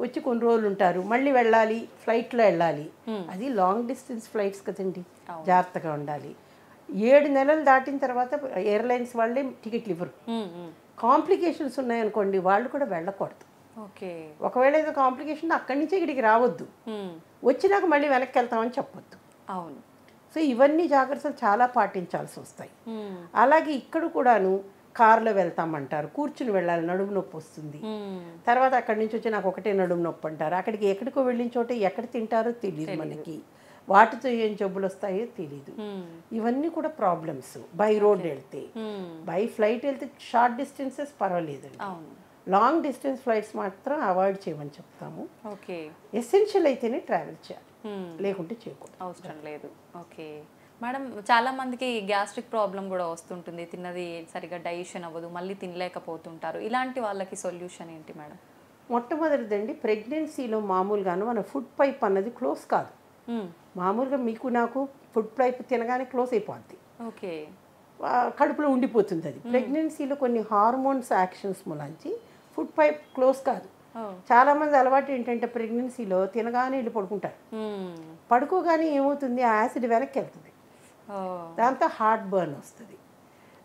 వచ్చి కొన్ని రోజులు ఉంటారు, మళ్ళీ వెళ్ళాలి, ఫ్లైట్లో వెళ్ళాలి. అది లాంగ్ డిస్టెన్స్ ఫ్లైట్స్ కదండి, జాగ్రత్తగా ఉండాలి. 7 నెలలు దాటిన తర్వాత ఎయిర్లైన్స్ వాళ్ళే టికెట్లు ఇవ్వరు. కాంప్లికేషన్స్ ఉన్నాయనుకోండి వాళ్ళు కూడా వెళ్ళకూడదు. ఓకే. ఒకవేళ ఏదో కాంప్లికేషన్ అక్కడి నుంచి ఇక్కడికి రావద్దు, వచ్చినాక మళ్ళీ వెనక్కి వెళ్తామని చెప్పొద్దు. అవును. సో ఇవన్నీ జాగ్రత్తలు చాలా పాటించాల్సి వస్తాయి. అలాగే ఇక్కడ కూడాను కారులో వెళ్తామంటారు, కూర్చుని వెళ్ళాలి, నడుము నొప్పి వస్తుంది. తర్వాత అక్కడి నుంచి వచ్చి నాకు ఒకటే నడుము నొప్పి అంటారు. అక్కడికి ఎక్కడికో వెళ్ళిన చోట ఎక్కడ తింటారో తెలియదు మనకి, వాటితో ఏం జబ్బులు వస్తాయో తెలీదు. ఇవన్నీ కూడా ప్రాబ్లమ్స్. బై రోడ్ వెళ్తే, బై ఫ్లైట్ వెళ్తే షార్ట్ డిస్టెన్సెస్ పర్వాలేదండి, లాంగ్ డిస్టెన్స్ ఫ్లైట్స్ మాత్రం అవాయిడ్ చేయమని చెప్తాము. ఓకే. ఎసెన్షియల్ అయితేనే ట్రావెల్ చేయాలి, లేకుంటే చేయకూడదు, అవసరం లేదు. ఓకే మేడం, చాలా మందికి గ్యాస్ట్రిక్ ప్రాబ్లం కూడా వస్తుంటుంది, తిన్నది సరిగా డైజెషన్ అవ్వదు, మళ్ళీ తినలేకపోతుంటారు. ఇలాంటి వాళ్ళకి సొల్యూషన్ ఏంటి మేడం? మొట్టమొదటిదండి, ప్రెగ్నెన్సీలో మామూలుగాను మన ఫుడ్ పైప్ అన్నది క్లోజ్ కాదు. మామూలుగా మీకు నాకు ఫుడ్ పైప్ తినగానే క్లోజ్ అయిపోద్ది, ఓకే, కడుపులో ఉండిపోతుంది. అది ప్రెగ్నెన్సీలో కొన్ని హార్మోన్స్ యాక్షన్స్ మూలంచి ఫుడ్ పైప్ క్లోజ్ కాదు. చాలామంది అలవాటు ఏంటంటే ప్రెగ్నెన్సీలో తినగానే వెళ్ళి పడుకుంటారు, పడుకోగానే ఏమవుతుంది, ఆ యాసిడ్ వెనక్కి వెళ్తుంది, దాంతో హార్ట్ బర్న్ వస్తుంది,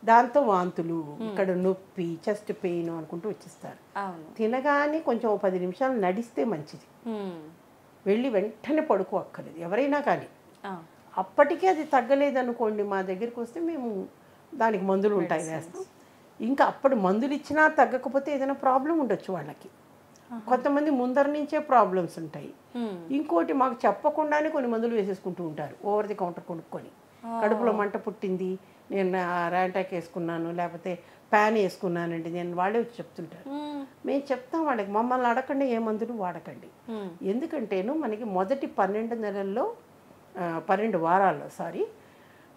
దాంతో వాంతులు, ఇక్కడ నొప్పి, చెస్ట్ పెయిన్ అనుకుంటూ వచ్చేస్తారు. తినగానే కొంచెం 10 నిమిషాలు నడిస్తే మంచిది, వెళ్ళి వెంటనే పడుకో అక్కర్లేదు ఎవరైనా కానీ. అప్పటికే అది తగ్గలేదనుకోండి, మా దగ్గరికి వస్తే మేము దానికి మందులు ఉంటాయి వేస్తాం. ఇంకా అప్పుడు మందులు ఇచ్చినా తగ్గకపోతే ఏదైనా ప్రాబ్లం ఉండొచ్చు వాళ్ళకి. కొంతమంది ముందర నుంచే ప్రాబ్లమ్స్ ఉంటాయి. ఇంకోటి మాకు చెప్పకుండానే కొన్ని మందులు వేసేసుకుంటూ ఉంటారు, ఓవర్ ది కౌంటర్ కొనుక్కొని. కడుపులో మంట పుట్టింది, నేను ర్యాంటాక్ వేసుకున్నాను, లేకపోతే ప్యాన్ వేసుకున్నానండి నేను, వాళ్ళే వచ్చి చెప్తుంటారు. మేము చెప్తాం వాళ్ళకి, మమ్మల్ని అడగండి ఏ మందులు వాడకండి. ఎందుకంటేను మనకి మొదటి 12 నెలల్లో 12 వారాల్లో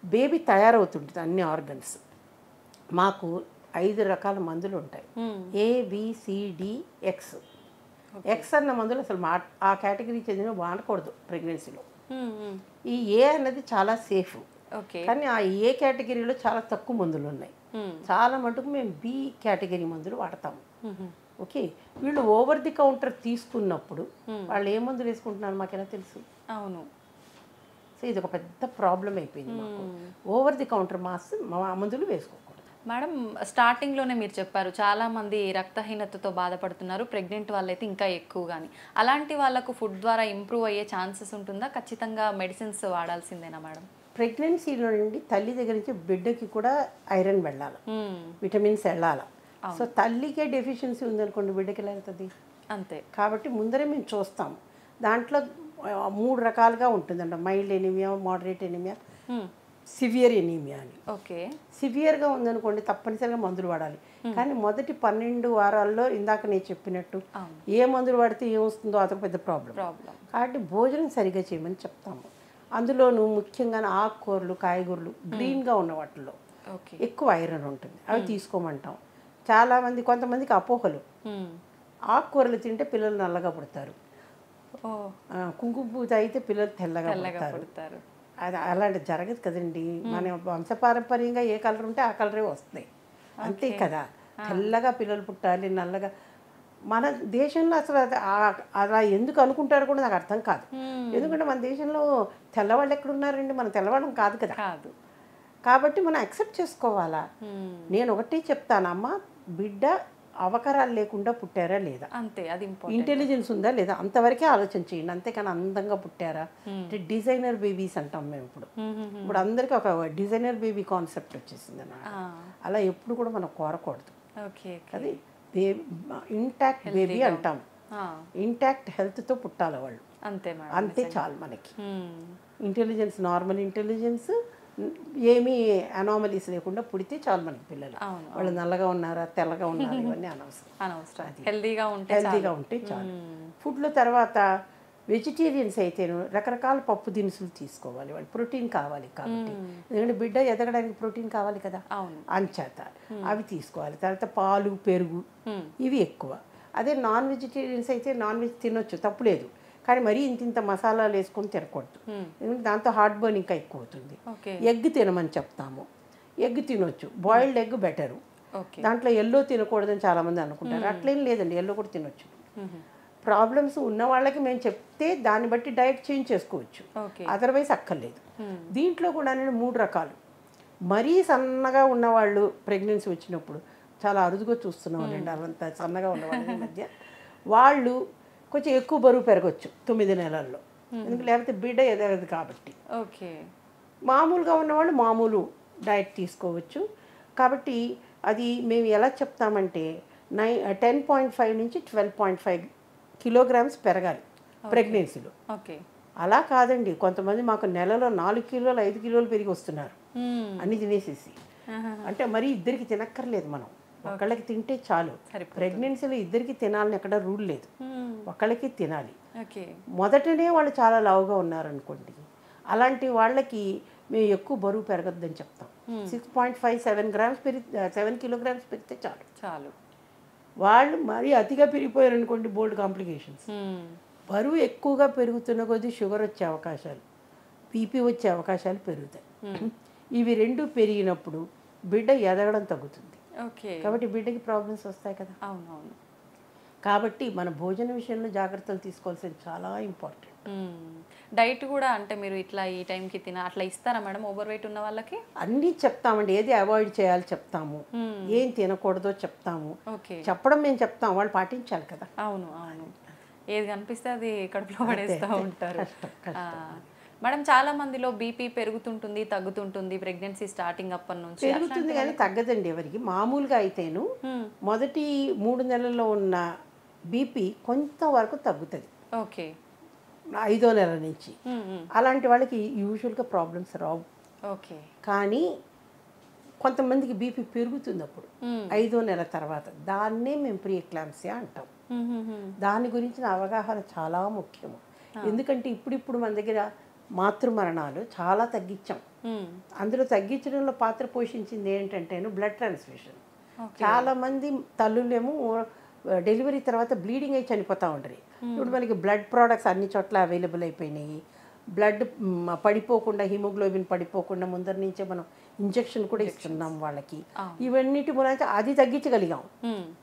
బేబీ తయారవుతుంటుంది అన్ని ఆర్గన్స్. మాకు 5 రకాల మందులు ఉంటాయి, ABCDX. ఎక్స్ అన్న మందులు అసలు ఆ కేటగిరీ చెందిన వాడకూడదు ప్రెగ్నెన్సీలో. ఈ ఏ అన్నది చాలా సేఫ్, కానీ ఆ ఏ కేటగిరీలో చాలా తక్కువ మందులు ఉన్నాయి. చాలా మటుకు మేము బి కేటగిరీ మందులు వాడతాము. ఓకే, వీళ్ళు ఓవర్ ది కౌంటర్ తీసుకున్నప్పుడు వాళ్ళు ఏ మందులు వేసుకుంటున్నారు మాకు ఎలా తెలుసు? అవును. సో ఇది ఒక పెద్ద ప్రాబ్లం అయిపోయింది మాకు, ఓవర్ ది కౌంటర్ మందులు వేసుకోకూడదు. మేడం, స్టార్టింగ్లోనే మీరు చెప్పారు చాలామంది రక్తహీనతతో బాధపడుతున్నారు, ప్రెగ్నెంట్ వాళ్ళైతే ఇంకా ఎక్కువ. కానీ అలాంటి వాళ్ళకు ఫుడ్ ద్వారా ఇంప్రూవ్ అయ్యే ఛాన్సెస్ ఉంటుందా? ఖచ్చితంగా మెడిసిన్స్ వాడాల్సిందేనా మేడం? ప్రెగ్నెన్సీలో నుండి తల్లి దగ్గర నుంచి బిడ్డకి కూడా ఐరన్ వెళ్ళాలి, విటమిన్స్ వెళ్ళాలి. సో తల్లికే డెఫిషియన్సీ ఉందనుకోండి, బిడ్డకి ఎలా అవుతుంది? అంతే. కాబట్టి ముందరే మేము చూస్తాము. దాంట్లో 3 రకాలుగా ఉంటుందంట, mild anaemia, moderate anaemia, severe anaemia అని. ఓకే, సివియర్గా ఉందనుకోండి తప్పనిసరిగా మందులు వాడాలి. కానీ మొదటి 12 వారాల్లో ఇందాక నేను చెప్పినట్టు ఏ మందులు వాడితే ఏమొస్తుందో అదొక పెద్ద ప్రాబ్లం. కాబట్టి భోజనం సరిగా చేయమని చెప్తాము. అందులోనూ ముఖ్యంగా ఆకుకూరలు, కాయగూరలు, గ్రీన్గా ఉన్న వాటిల్లో ఎక్కువ ఐరన్ ఉంటుంది, అవి తీసుకోమంటాం. చాలామంది, కొంతమందికి అపోహలు, ఆకుకూరలు తింటే పిల్లలు నల్లగా పుడతారు, కుంకుమ పూత అయితే పిల్లలు తెల్లగా పుడతారు. అది అలాంటి జరగదు కదండి. మన వంశపారంపర్యంగా ఏ కలర్ ఉంటే ఆ కలరే వస్తాయి, అంతే కదా. తెల్లగా పిల్లలు పుట్టాలి, నల్లగా. మన దేశంలో అసలు అలా ఎందుకు అనుకుంటారో కూడా నాకు అర్థం కాదు. ఎందుకంటే మన దేశంలో తెల్లవాళ్ళు ఎక్కడున్నారండి, మన తెల్లవాళ్ళం కాదు కదా. కాబట్టి మనం యాక్సెప్ట్ చేసుకోవాలా. నేను ఒకటే చెప్తానమ్మా, బిడ్డ అవకరాలు లేకుండా పుట్టారా లేదా, అంతే, అది ఇంటెలిజెన్స్ ఉందా లేదా, అంతవరకే ఆలోచన చేయండి. అంతేకాని అందంగా పుట్టారా అంటే డిజైనర్ బేబీస్ అంటాం మేము. ఇప్పుడు అందరికీ ఒక డిజైనర్ బేబీ కాన్సెప్ట్ వచ్చేసింది అన్నమాట. అలా ఎప్పుడు కూడా మనం కోరకూడదు. అది ఇంటాక్ట్ బేబీ అంటాం, ఇంటాక్ట్ హెల్త్తో పుట్టాలి వాళ్ళు, అంతే చాలు మనకి. ఇంటెలిజెన్స్, నార్మల్ ఇంటెలిజెన్స్, ఏమీ అనామలీస్ లేకుండా పుడితే చాలు మనకి పిల్లలు. వాళ్ళు నల్లగా ఉన్నారా, తెల్లగా ఉన్నారా, ఇవన్నీ అనవసరం. హెల్దీగా ఉంటే చాలు. ఫుడ్లో తర్వాత వెజిటేరియన్స్ అయితేను రకరకాల పప్పు దినుసులు తీసుకోవాలి, వాళ్ళు ప్రోటీన్ కావాలి కాబట్టి, ఎందుకంటే బిడ్డ ఎదగడానికి ప్రోటీన్ కావాలి కదా, అంచేత అవి తీసుకోవాలి. తర్వాత పాలు పెరుగు ఇవి ఎక్కువ. అదే నాన్ వెజిటేరియన్స్ అయితే నాన్ వెజ్ తినొచ్చు, తప్పులేదు, కానీ మరీ ఇంత మసాలాలు వేసుకొని తినకూడదు, ఎందుకంటే దాంతో హార్ట్ బర్న్ ఇంకా ఎక్కువ అవుతుంది. ఎగ్ తినమని చెప్తాము, ఎగ్ తినొచ్చు, బాయిల్డ్ ఎగ్ బెటరు. దాంట్లో ఎల్లో తినకూడదని చాలామంది అనుకుంటారు, అట్లేం లేదండి, ఎల్లో కూడా తినొచ్చు. ప్రాబ్లమ్స్ ఉన్న వాళ్ళకి మేము చెప్తే దాన్ని బట్టి డైట్ చేంజ్ చేసుకోవచ్చు, అదర్వైజ్ అక్కర్లేదు. దీంట్లో కూడా నేను 3 రకాలు. మరీ సన్నగా ఉన్నవాళ్ళు ప్రెగ్నెన్సీ వచ్చినప్పుడు చాలా అరుదుగా చూస్తున్నాం అండి, అవంతా సన్నగా ఉన్నవాళ్ళ మధ్య వాళ్ళు కొంచెం ఎక్కువ బరువు పెరగచ్చు 9 నెలల్లో, ఎందుకు లేకపోతే బిడ్డ ఎదగదు కాబట్టి. మామూలుగా ఉన్నవాళ్ళు మామూలు డైట్ తీసుకోవచ్చు. కాబట్టి అది మేము ఎలా చెప్తామంటే 10.5 నుంచి 12.5 కిలోగ్రామ్స్ పెరగాలి ప్రెగ్నెన్సీలో. అలా కాదండి, కొంతమంది మాకు నెలలో 4 కిలోలు 5 కిలోలు పెరిగి వస్తున్నారు అన్ని తినేసేసి. అంటే మరి ఇద్దరికి తినక్కర్లేదు, మనం ఒకళ్ళకి తింటే చాలు. ప్రెగ్నెన్సీలో ఇద్దరికి తినాలని ఎక్కడ రూల్ లేదు, ఒకళ్ళకి తినాలి. మొదటనే వాళ్ళు చాలా లావుగా ఉన్నారనుకోండి, అలాంటి వాళ్ళకి మేము ఎక్కువ బరువు పెరగద్దని చెప్తాం. 6.57 గ్రామ్స్ 7 కిలోగ్రామ్స్ పెరిగితే చాలు చాలు. వాళ్ళు మరీ అతిగా పెరిగిపోయారు అనుకోండి, బోల్డ్ కాంప్లికేషన్స్. బరువు ఎక్కువగా పెరుగుతున్న కొద్దీ షుగర్ వచ్చే అవకాశాలు, బీపీ వచ్చే అవకాశాలు పెరుగుతాయి. ఇవి 2 పెరిగినప్పుడు బిడ్డ ఎదగడం తగ్గుతుంది, కాబట్టి బిడ్డకి ప్రాబ్లమ్స్ వస్తాయి కదా. అవునవును. కాబట్టి మన భోజన విషయంలో జాగ్రత్తలు తీసుకోవాల్సింది చాలా ఇంపార్టెంట్. డైట్ కూడా అంటే మీరు ఇట్లా ఈ టైంకి తిన అట్లా ఇస్తారా మేడం ఓవర్ వెయిట్ ఉన్న వాళ్ళకి? అన్నీ చెప్తామండి, ఏది అవాయిడ్ చేయాలి చెప్తాము, ఏం తినకూడదో చెప్తాము. చెప్పడం మేము చెప్తాం, వాళ్ళు పాటించాలి కదా. అవును అవును, ఏది కనిపిస్తే అది కడుపులో పడేస్తూ ఉంటారు. మేడం చాలా మందిలో బీపీ పెరుగుతుంటుంది తగ్గుతుంటుంది ప్రెగ్నెన్సీ స్టార్టింగ్ అప్పటి నుంచి. పెరుగుతుంది కానీ తగ్గదండి ఎవరికి. మామూలుగా అయితేను మొదటి 3 నెలల్లో ఉన్న బీపీ కొంతవరకు తగ్గుతుంది, 5వ నెల నుంచి. అలాంటి వాళ్ళకి యూజువల్గా ప్రాబ్లమ్స్ రావు. కానీ కొంతమందికి బీపీ పెరుగుతుంది అప్పుడు 5వ నెల తర్వాత, దాన్నే మేము ప్రీ ఎక్లాంప్సియా అంటాం. దాని గురించిన అవగాహన చాలా ముఖ్యము, ఎందుకంటే ఇప్పుడిప్పుడు మన దగ్గర మాతృమరణాలు చాలా తగ్గించాం. అందులో తగ్గించడంలో పాత్ర పోషించింది ఏంటంటే బ్లడ్ ట్రాన్స్ఫ్యూషన్. చాలామంది తల్లులేమో డెలివరీ తర్వాత బ్లీడింగ్ అయి చనిపోతూ ఉంటారు. ఇప్పుడు మనకి బ్లడ్ ప్రోడక్ట్స్ అన్ని చోట్ల అవైలబుల్ అయిపోయినాయి. బ్లడ్ పడిపోకుండా, హిమోగ్లోబిన్ పడిపోకుండా ముందర నుంచే మనం ఇంజెక్షన్ కూడా ఇస్తున్నాం వాళ్ళకి. ఇవన్నిటి మూలంగా అది తగ్గించగలిగాం.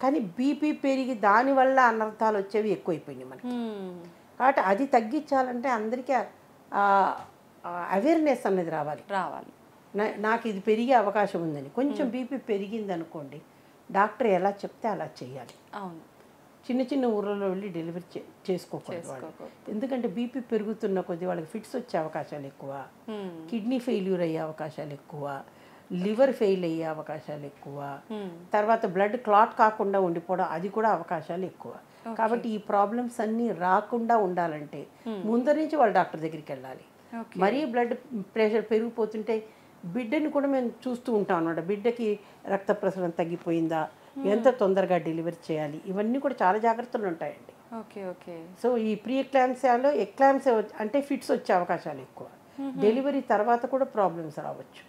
కానీ బీపీ పెరిగి దానివల్ల అనర్థాలు వచ్చేవి ఎక్కువైపోయినాయి మనకి. కాబట్టి అది తగ్గించాలంటే అందరికీ అవేర్నెస్ అనేది రావాలి. నాకు ఇది పెరిగే అవకాశం ఉందని. కొంచెం బీపీ పెరిగింది అనుకోండి, డాక్టర్ ఎలా చెప్తే అలా చేయాలి. అవును, చిన్న చిన్న ఊర్లలో వెళ్ళి డెలివరీ చేసుకోకూడదు వాళ్ళు. ఎందుకంటే బీపీ పెరుగుతున్న కొద్ది వాళ్ళకి ఫిట్స్ వచ్చే అవకాశాలు ఎక్కువ, కిడ్నీ ఫెయిల్యూర్ అయ్యే అవకాశాలు ఎక్కువ, లివర్ ఫెయిల్ అయ్యే అవకాశాలు ఎక్కువ, తర్వాత బ్లడ్ క్లాట్ కాకుండా ఉండిపోవడం అది కూడా అవకాశాలు ఎక్కువ. కాబట్టి ఈ ప్రాబ్లమ్స్ అన్నీ రాకుండా ఉండాలంటే ముందర నుంచి వాళ్ళు డాక్టర్ దగ్గరికి వెళ్ళాలి. మరీ బ్లడ్ ప్రెషర్ పెరిగిపోతుంటే బిడ్డని కూడా మేము చూస్తూ ఉంటాం అన్నమాట. బిడ్డకి రక్త ప్రసరణ తగ్గిపోయిందా, ఎంత తొందరగా డెలివరీ చేయాలి, ఇవన్నీ కూడా చాలా జాగ్రత్తలు ఉంటాయండి. సో ఈ ప్రీ ఎక్లాంప్సియాలో ఎక్లాంప్సియా అంటే ఫిట్స్ వచ్చే అవకాశాలు ఎక్కువ. డెలివరీ తర్వాత కూడా ప్రాబ్లమ్స్ రావచ్చు.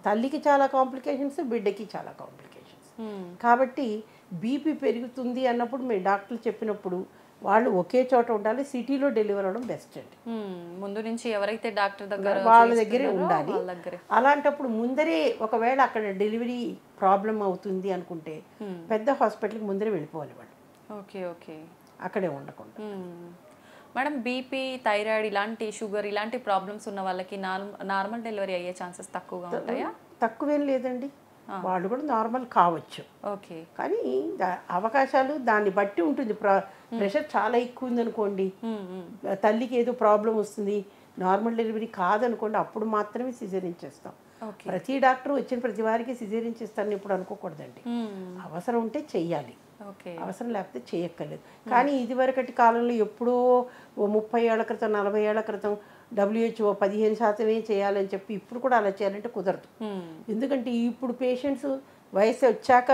తల్లికి చాలా కాంప్లికేషన్స్, బిడ్డకి చాలా కాంప్లికేషన్స్. కాబట్టి బీపీ పెరుగుతుంది అన్నప్పుడు మేము డాక్టర్లు చెప్పినప్పుడు వాళ్ళు ఒకే చోట ఉండాలి. సిటీలో డెలివరీ అవ్వడం బెస్ట్ అండి. ముందు నుంచి ఎవరైతే డాక్టర్ దగ్గర వాళ్ళ దగ్గరే ఉండాలి. అలాంటప్పుడు ముందరే ఒకవేళ అక్కడ డెలివరీ ప్రాబ్లం అవుతుంది అనుకుంటే పెద్ద హాస్పిటల్కి ముందరే వెళ్ళిపోవాలి వాళ్ళు. అక్కడే ఉండకుండా. మేడం బీపీ, థైరాయిడ్ ఇలాంటి, షుగర్ ఇలాంటి ప్రాబ్లమ్స్ ఉన్న వాళ్ళకి నార్మల్ డెలివరీ అయ్యే ఛాన్సెస్ తక్కువగా ఉంటాయా? తక్కువేం లేదండి, వాళ్ళు కూడా నార్మల్ కావచ్చు. కానీ అవకాశాలు దాన్ని బట్టి ఉంటుంది. ప్రెషర్ చాలా ఎక్కువ ఉందనుకోండి, తల్లికి ఏదో ప్రాబ్లం వస్తుంది, నార్మల్ డెలివరీ కాదనుకోండి, అప్పుడు మాత్రమే సిజేరియన్ చేస్తాం. ప్రతి డాక్టర్ వచ్చిన ప్రతి వారికి సిజేరియన్ చేస్తారని ఇప్పుడు అనుకోకూడదండి. అవసరం ఉంటే చెయ్యాలి, అవసరం లేకపోతే చేయక్కర్లేదు. కానీ ఇదివరకటి కాలంలో ఎప్పుడో 30 ఏళ్ల క్రితం 40 ఏళ్ల క్రితం WHO 15% చేయాలని చెప్పి ఇప్పుడు కూడా అలా చేయాలంటే కుదరదు. ఎందుకంటే ఇప్పుడు పేషెంట్స్ వయసు వచ్చాక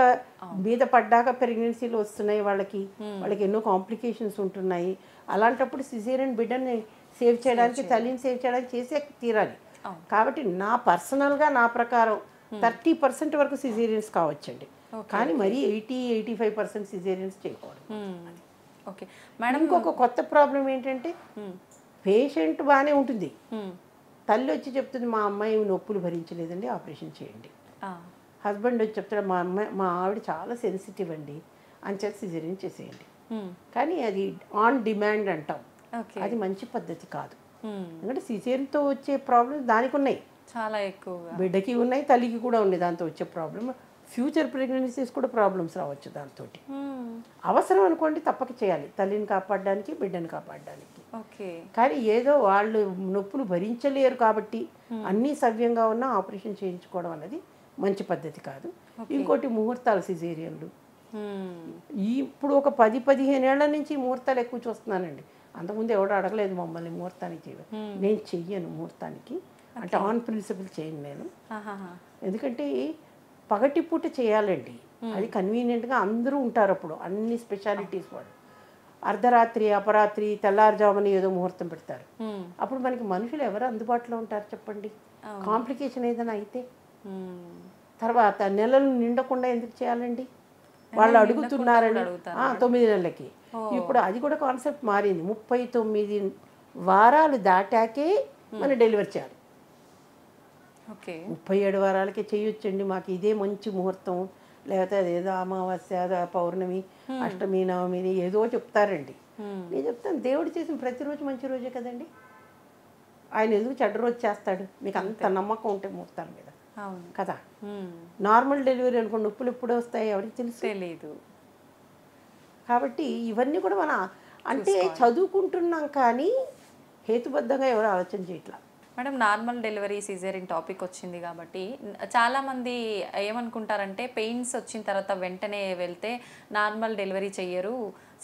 మీద పడ్డాక ప్రెగ్నెన్సీలు వస్తున్నాయి, వాళ్ళకి ఎన్నో కాంప్లికేషన్స్ ఉంటున్నాయి. అలాంటప్పుడు సిజేరియన్ బిడ్డని సేవ్ చేయడానికి, తల్లిని సేవ్ చేయడానికి చేసే తీరాలి. కాబట్టి నా పర్సనల్గా నా ప్రకారం 30% వరకు సిజేరియన్స్ కావచ్చండి, కానీ మరీ 80-85% సిజేరియన్స్ చేయకూడదు. ఓకే మేడం, ఇంకొక కొత్త ప్రాబ్లం ఏంటంటే పేషెంట్ బాగానే ఉంటుంది, తల్లి వచ్చి చెప్తుంది మా అమ్మాయి నొప్పులు భరించలేదండి ఆపరేషన్ చేయండి. హస్బెండ్ వచ్చి చెప్తాడు మా ఆవిడ చాలా సెన్సిటివ్ అండి అని చెప్పి సిజేరియన్ చేసేయండి. కానీ అది ఆన్ డిమాండ్ అంటాం, అది మంచి పద్ధతి కాదు. ఎందుకంటే సిజేరియన్తో వచ్చే ప్రాబ్లమ్స్ దానికి ఉన్నాయి, చాలా ఎక్కువగా బిడ్డకి ఉన్నాయి, తల్లికి కూడా ఉన్నాయి దాంతో వచ్చే ప్రాబ్లమ్. ఫ్యూచర్ ప్రెగ్నెన్సీస్ కూడా ప్రాబ్లమ్స్ రావచ్చు దాంతో. అవసరం అనుకోండి తప్పక చేయాలి, తల్లిని కాపాడడానికి, బిడ్డని కాపాడడానికి. కానీ ఏదో వాళ్ళు నొప్పులు భరించలేరు కాబట్టి అన్నీ సవ్యంగా ఉన్నా ఆపరేషన్ చేయించుకోవడం అనేది మంచి పద్ధతి కాదు. ఇంకోటి ముహూర్తాలు, సిజేరియన్లు ఇప్పుడు ఒక 10-15 ఏళ్ల నుంచి ముహూర్తాలు ఎక్కువ చూస్తున్నానండి. అంతకుముందు ఎవడో అడగలేదు మమ్మల్ని ముహూర్తానికి చేయాలి, నేను చెయ్యను ముహూర్తానికి, అంటే ఆన్ ప్రిన్సిపల్ చేయను నేను. ఎందుకంటే పగటిపూట చేయాలండి, అది కన్వీనియంట్గా అందరూ ఉంటారు అప్పుడు, అన్ని స్పెషాలిటీస్ వాళ్ళు. అర్ధరాత్రి, అపరాత్రి, తెల్లారుజామున ఏదో ముహూర్తం పెడతారు, అప్పుడు మనకి మనుషులు ఎవరు అందుబాటులో ఉంటారు చెప్పండి? కాంప్లికేషన్ ఏదైనా అయితే తర్వాత నెలలు నిండకుండా ఎందుకు చేయాలండి? వాళ్ళు అడుగుతున్నారని 9 నెలలకి. ఇప్పుడు అది కూడా కాన్సెప్ట్ మారింది, 39 వారాలు దాటాకే మనం డెలివరీ చేయాలి. 37 వారాలకే చేయొచ్చండి, మాకు ఇదే మంచి ముహూర్తం, లేకపోతే అదేదో అమావాస్య, పౌర్ణమి, అష్టమి, నవమిని ఏదో చెప్తారండి. నేను చెప్తాను దేవుడు చేసిన ప్రతిరోజు మంచి రోజే కదండి, ఆయన ఎందుకు చెడ్డ రోజు చేస్తాడు? మీకు అంత నమ్మకం ఉంటే ముహూర్తాల మీద కదా. నార్మల్ డెలివరీ అనుకోండి, నొప్పులు ఎప్పుడు వస్తాయి ఎవరికి తెలుసు, తెలియదు. కాబట్టి ఇవన్నీ కూడా మన అంటే చదువుకుంటున్నాం కానీ హేతుబద్ధంగా ఎవరు ఆలోచన చేయట్లా. Madam, normal delivery caesarean topic వచ్చింది కాబట్టి చాలామంది ఏమనుకుంటారంటే పెయిన్స్ వచ్చిన తర్వాత వెంటనే వెళ్తే నార్మల్ డెలివరీ చెయ్యరు,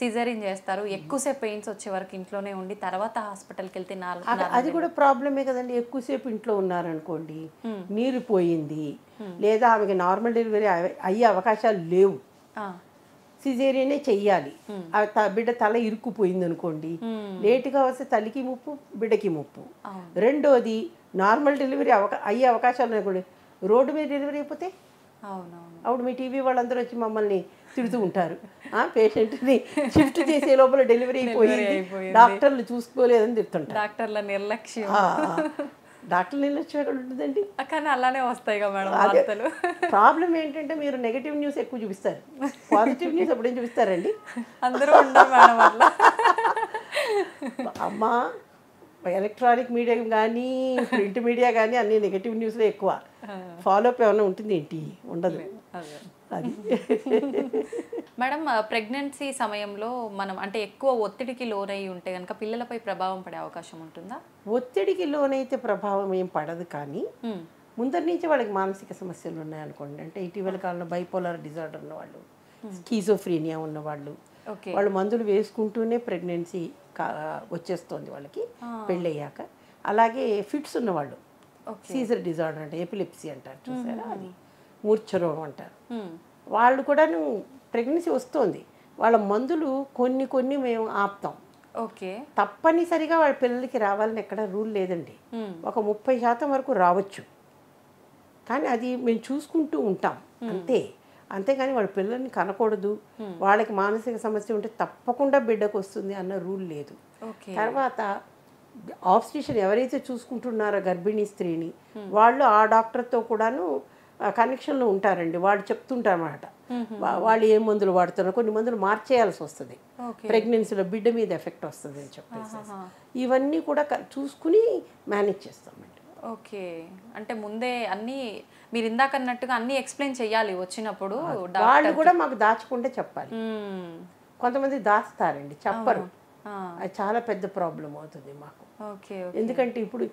సిజేరియన్ చేస్తారు, ఎక్కువసేపు పెయిన్స్ వచ్చే వరకు ఇంట్లోనే ఉండి తర్వాత హాస్పిటల్కి వెళ్తే అది కూడా ప్రాబ్లమే కదండి. ఎక్కువసేపు ఇంట్లో ఉన్నారనుకోండి, నీరు పోయింది, లేదా ఆమెకి నార్మల్ డెలివరీ అయ్యే అవకాశాలు లేవు, సిజేరియనే చెయ్యాలి, బిడ్డ తల ఇరుక్కుపోయింది అనుకోండి, లేటుగా వస్తే తల్లికి ముప్పు, బిడ్డకి ముప్పు. రెండోది నార్మల్ డెలివరీ అయ్యే అవకాశాలు అనుకోండి, రోడ్డు మీద డెలివరీ అయిపోతే అప్పుడు మీ టీవీ వాళ్ళందరూ వచ్చి మమ్మల్ని తిడుతూ ఉంటారు, పేషెంట్ని షిఫ్ట్ చేసే లోపల డెలివరీ అయిపోయింది, డాక్టర్లు చూసుకోలేదని తిడుతుంటారు. డాక్టర్ల నిర్లక్ష్యం, డాక్టర్ నిర్లక్ష్యం ఎక్కడ ఉంటుందండి? కానీ అలానే వస్తాయి కదా మేడం. ప్రాబ్లం ఏంటంటే మీరు నెగటివ్ న్యూస్ ఎక్కువ చూపిస్తారు, పాజిటివ్ న్యూస్ ఎప్పుడేం చూపిస్తారండి? అందరూ ఉండరు మేడం అట్లా. అమ్మ ఎలక్ట్రానిక్ మీడియా కానీ ప్రింట్ మీడియా కానీ అన్ని నెగటివ్ న్యూస్లో ఎక్కువ, ఫాలోఅప్ ఏమైనా ఉంటుంది ఏంటి? ఉండదు. అది మేడం, ప్రెగ్నెన్సీ సమయంలో మనం అంటే ఎక్కువ ఒత్తిడికి లోనై ఉంటే కనుక పిల్లలపై ప్రభావం పడే అవకాశం ఉంటుందా? ఒత్తిడికి లోనైతే ప్రభావం ఏం పడదు, కానీ ముందరి నుంచి వాళ్ళకి మానసిక సమస్యలు ఉన్నాయనుకోండి, అంటే ఇటీవల కాలంలో బైపోలార్ డిజార్డర్ ఉన్న వాళ్ళు, స్కీజోఫ్రీనియా ఉన్నవాళ్ళు, వాళ్ళు మందులు వేసుకుంటూనే ప్రెగ్నెన్సీ వచ్చేస్తుంది వాళ్ళకి పెళ్ళయ్యాక. అలాగే ఫిట్స్ ఉన్నవాళ్ళు, సీజర్ డిజార్డర్ అంటే ఎపిలెప్సీ అంటారు చూసారా, అది మూర్ఛరోగం అంటారు, వాళ్ళు కూడాను ప్రెగ్నెన్సీ వస్తుంది, వాళ్ళ మందులు కొన్ని మేము ఆపుతాం. తప్పనిసరిగా వాళ్ళ పిల్లలకి రావాలని ఎక్కడ రూల్ లేదండి, ఒక 30% వరకు రావచ్చు, కానీ అది మేము చూసుకుంటూ ఉంటాం అంతే. అంతేగాని వాళ్ళ పిల్లల్ని కనకూడదు, వాళ్ళకి మానసిక సమస్య ఉంటే తప్పకుండా బిడ్డకు వస్తుంది అన్న రూల్ లేదు. తర్వాత ఆబ్స్టిషన్ ఎవరైతే చూసుకుంటున్నారో గర్భిణీ స్త్రీని, వాళ్ళు ఆ డాక్టర్తో కూడాను కనెక్షన్లో ఉంటారండి, వాళ్ళు చెప్తుంటారు అన్నమాట వాళ్ళు ఏ మందులు వాడుతున్నారు, కొన్ని మందులు మార్చేయాల్సి వస్తుంది, ప్రెగ్నెన్సీలో బిడ్డ మీద ఎఫెక్ట్ వస్తుంది అని చెప్పేసి ఇవన్నీ కూడా చూసుకుని మేనేజ్ చేస్తామండి. అంటే ముందే అన్నీ మీరు ఇందాక అన్నట్టుగా అన్నీ ఎక్స్ప్లెయిన్ చేయాలి వచ్చినప్పుడు, వాళ్ళు కూడా మాకు దాచకుండా చెప్పాలి. కొంతమంది దాస్తారండి, చెప్పరు, అది చాలా పెద్ద ప్రాబ్లం అవుతుంది మాకు. ఎందుకంటే ఇప్పుడు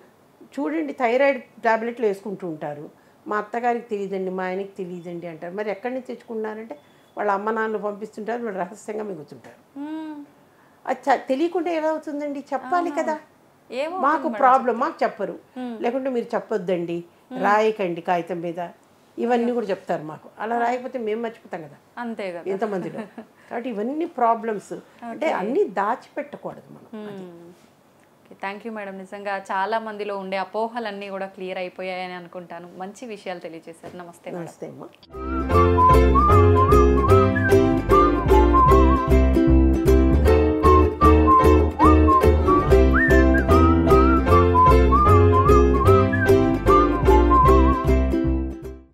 చూడండి, థైరాయిడ్ టాబ్లెట్లు వేసుకుంటూ ఉంటారు, మా అత్తగారికి తెలియదండి, మా ఆయనకి తెలియదండి అంటారు. మరి ఎక్కడి నుంచి తెచ్చుకున్నారంటే వాళ్ళ అమ్మ నాన్నలు పంపిస్తుంటారు, వాళ్ళు రహస్యంగా మిగుతుంటారు. అది తెలియకుండా ఎలా అవుతుందండి? చెప్పాలి కదా, మాకు ప్రాబ్లం మాకు చెప్పరు, లేకుంటే మీరు చెప్పొద్దండి, రాయకండి కాగితం మీద, ఇవన్నీ కూడా చెప్తారు మాకు. అలా రాయకపోతే మేము మర్చిపోతాం కదా అంతే కదా. ఎంతమందిలో. కాబట్టి ఇవన్నీ ప్రాబ్లమ్స్, అంటే అన్నీ దాచిపెట్టకూడదు మనం. Okay, thank you madam. నిజంగా చాలా మందిలో ఉండే అపోహలన్నీ కూడా క్లియర్ అయిపోయాయని అనుకుంటాను. మంచి విషయాలు తెలియజేశారు. నమస్తే మేడం. నమస్తే అమ్మా.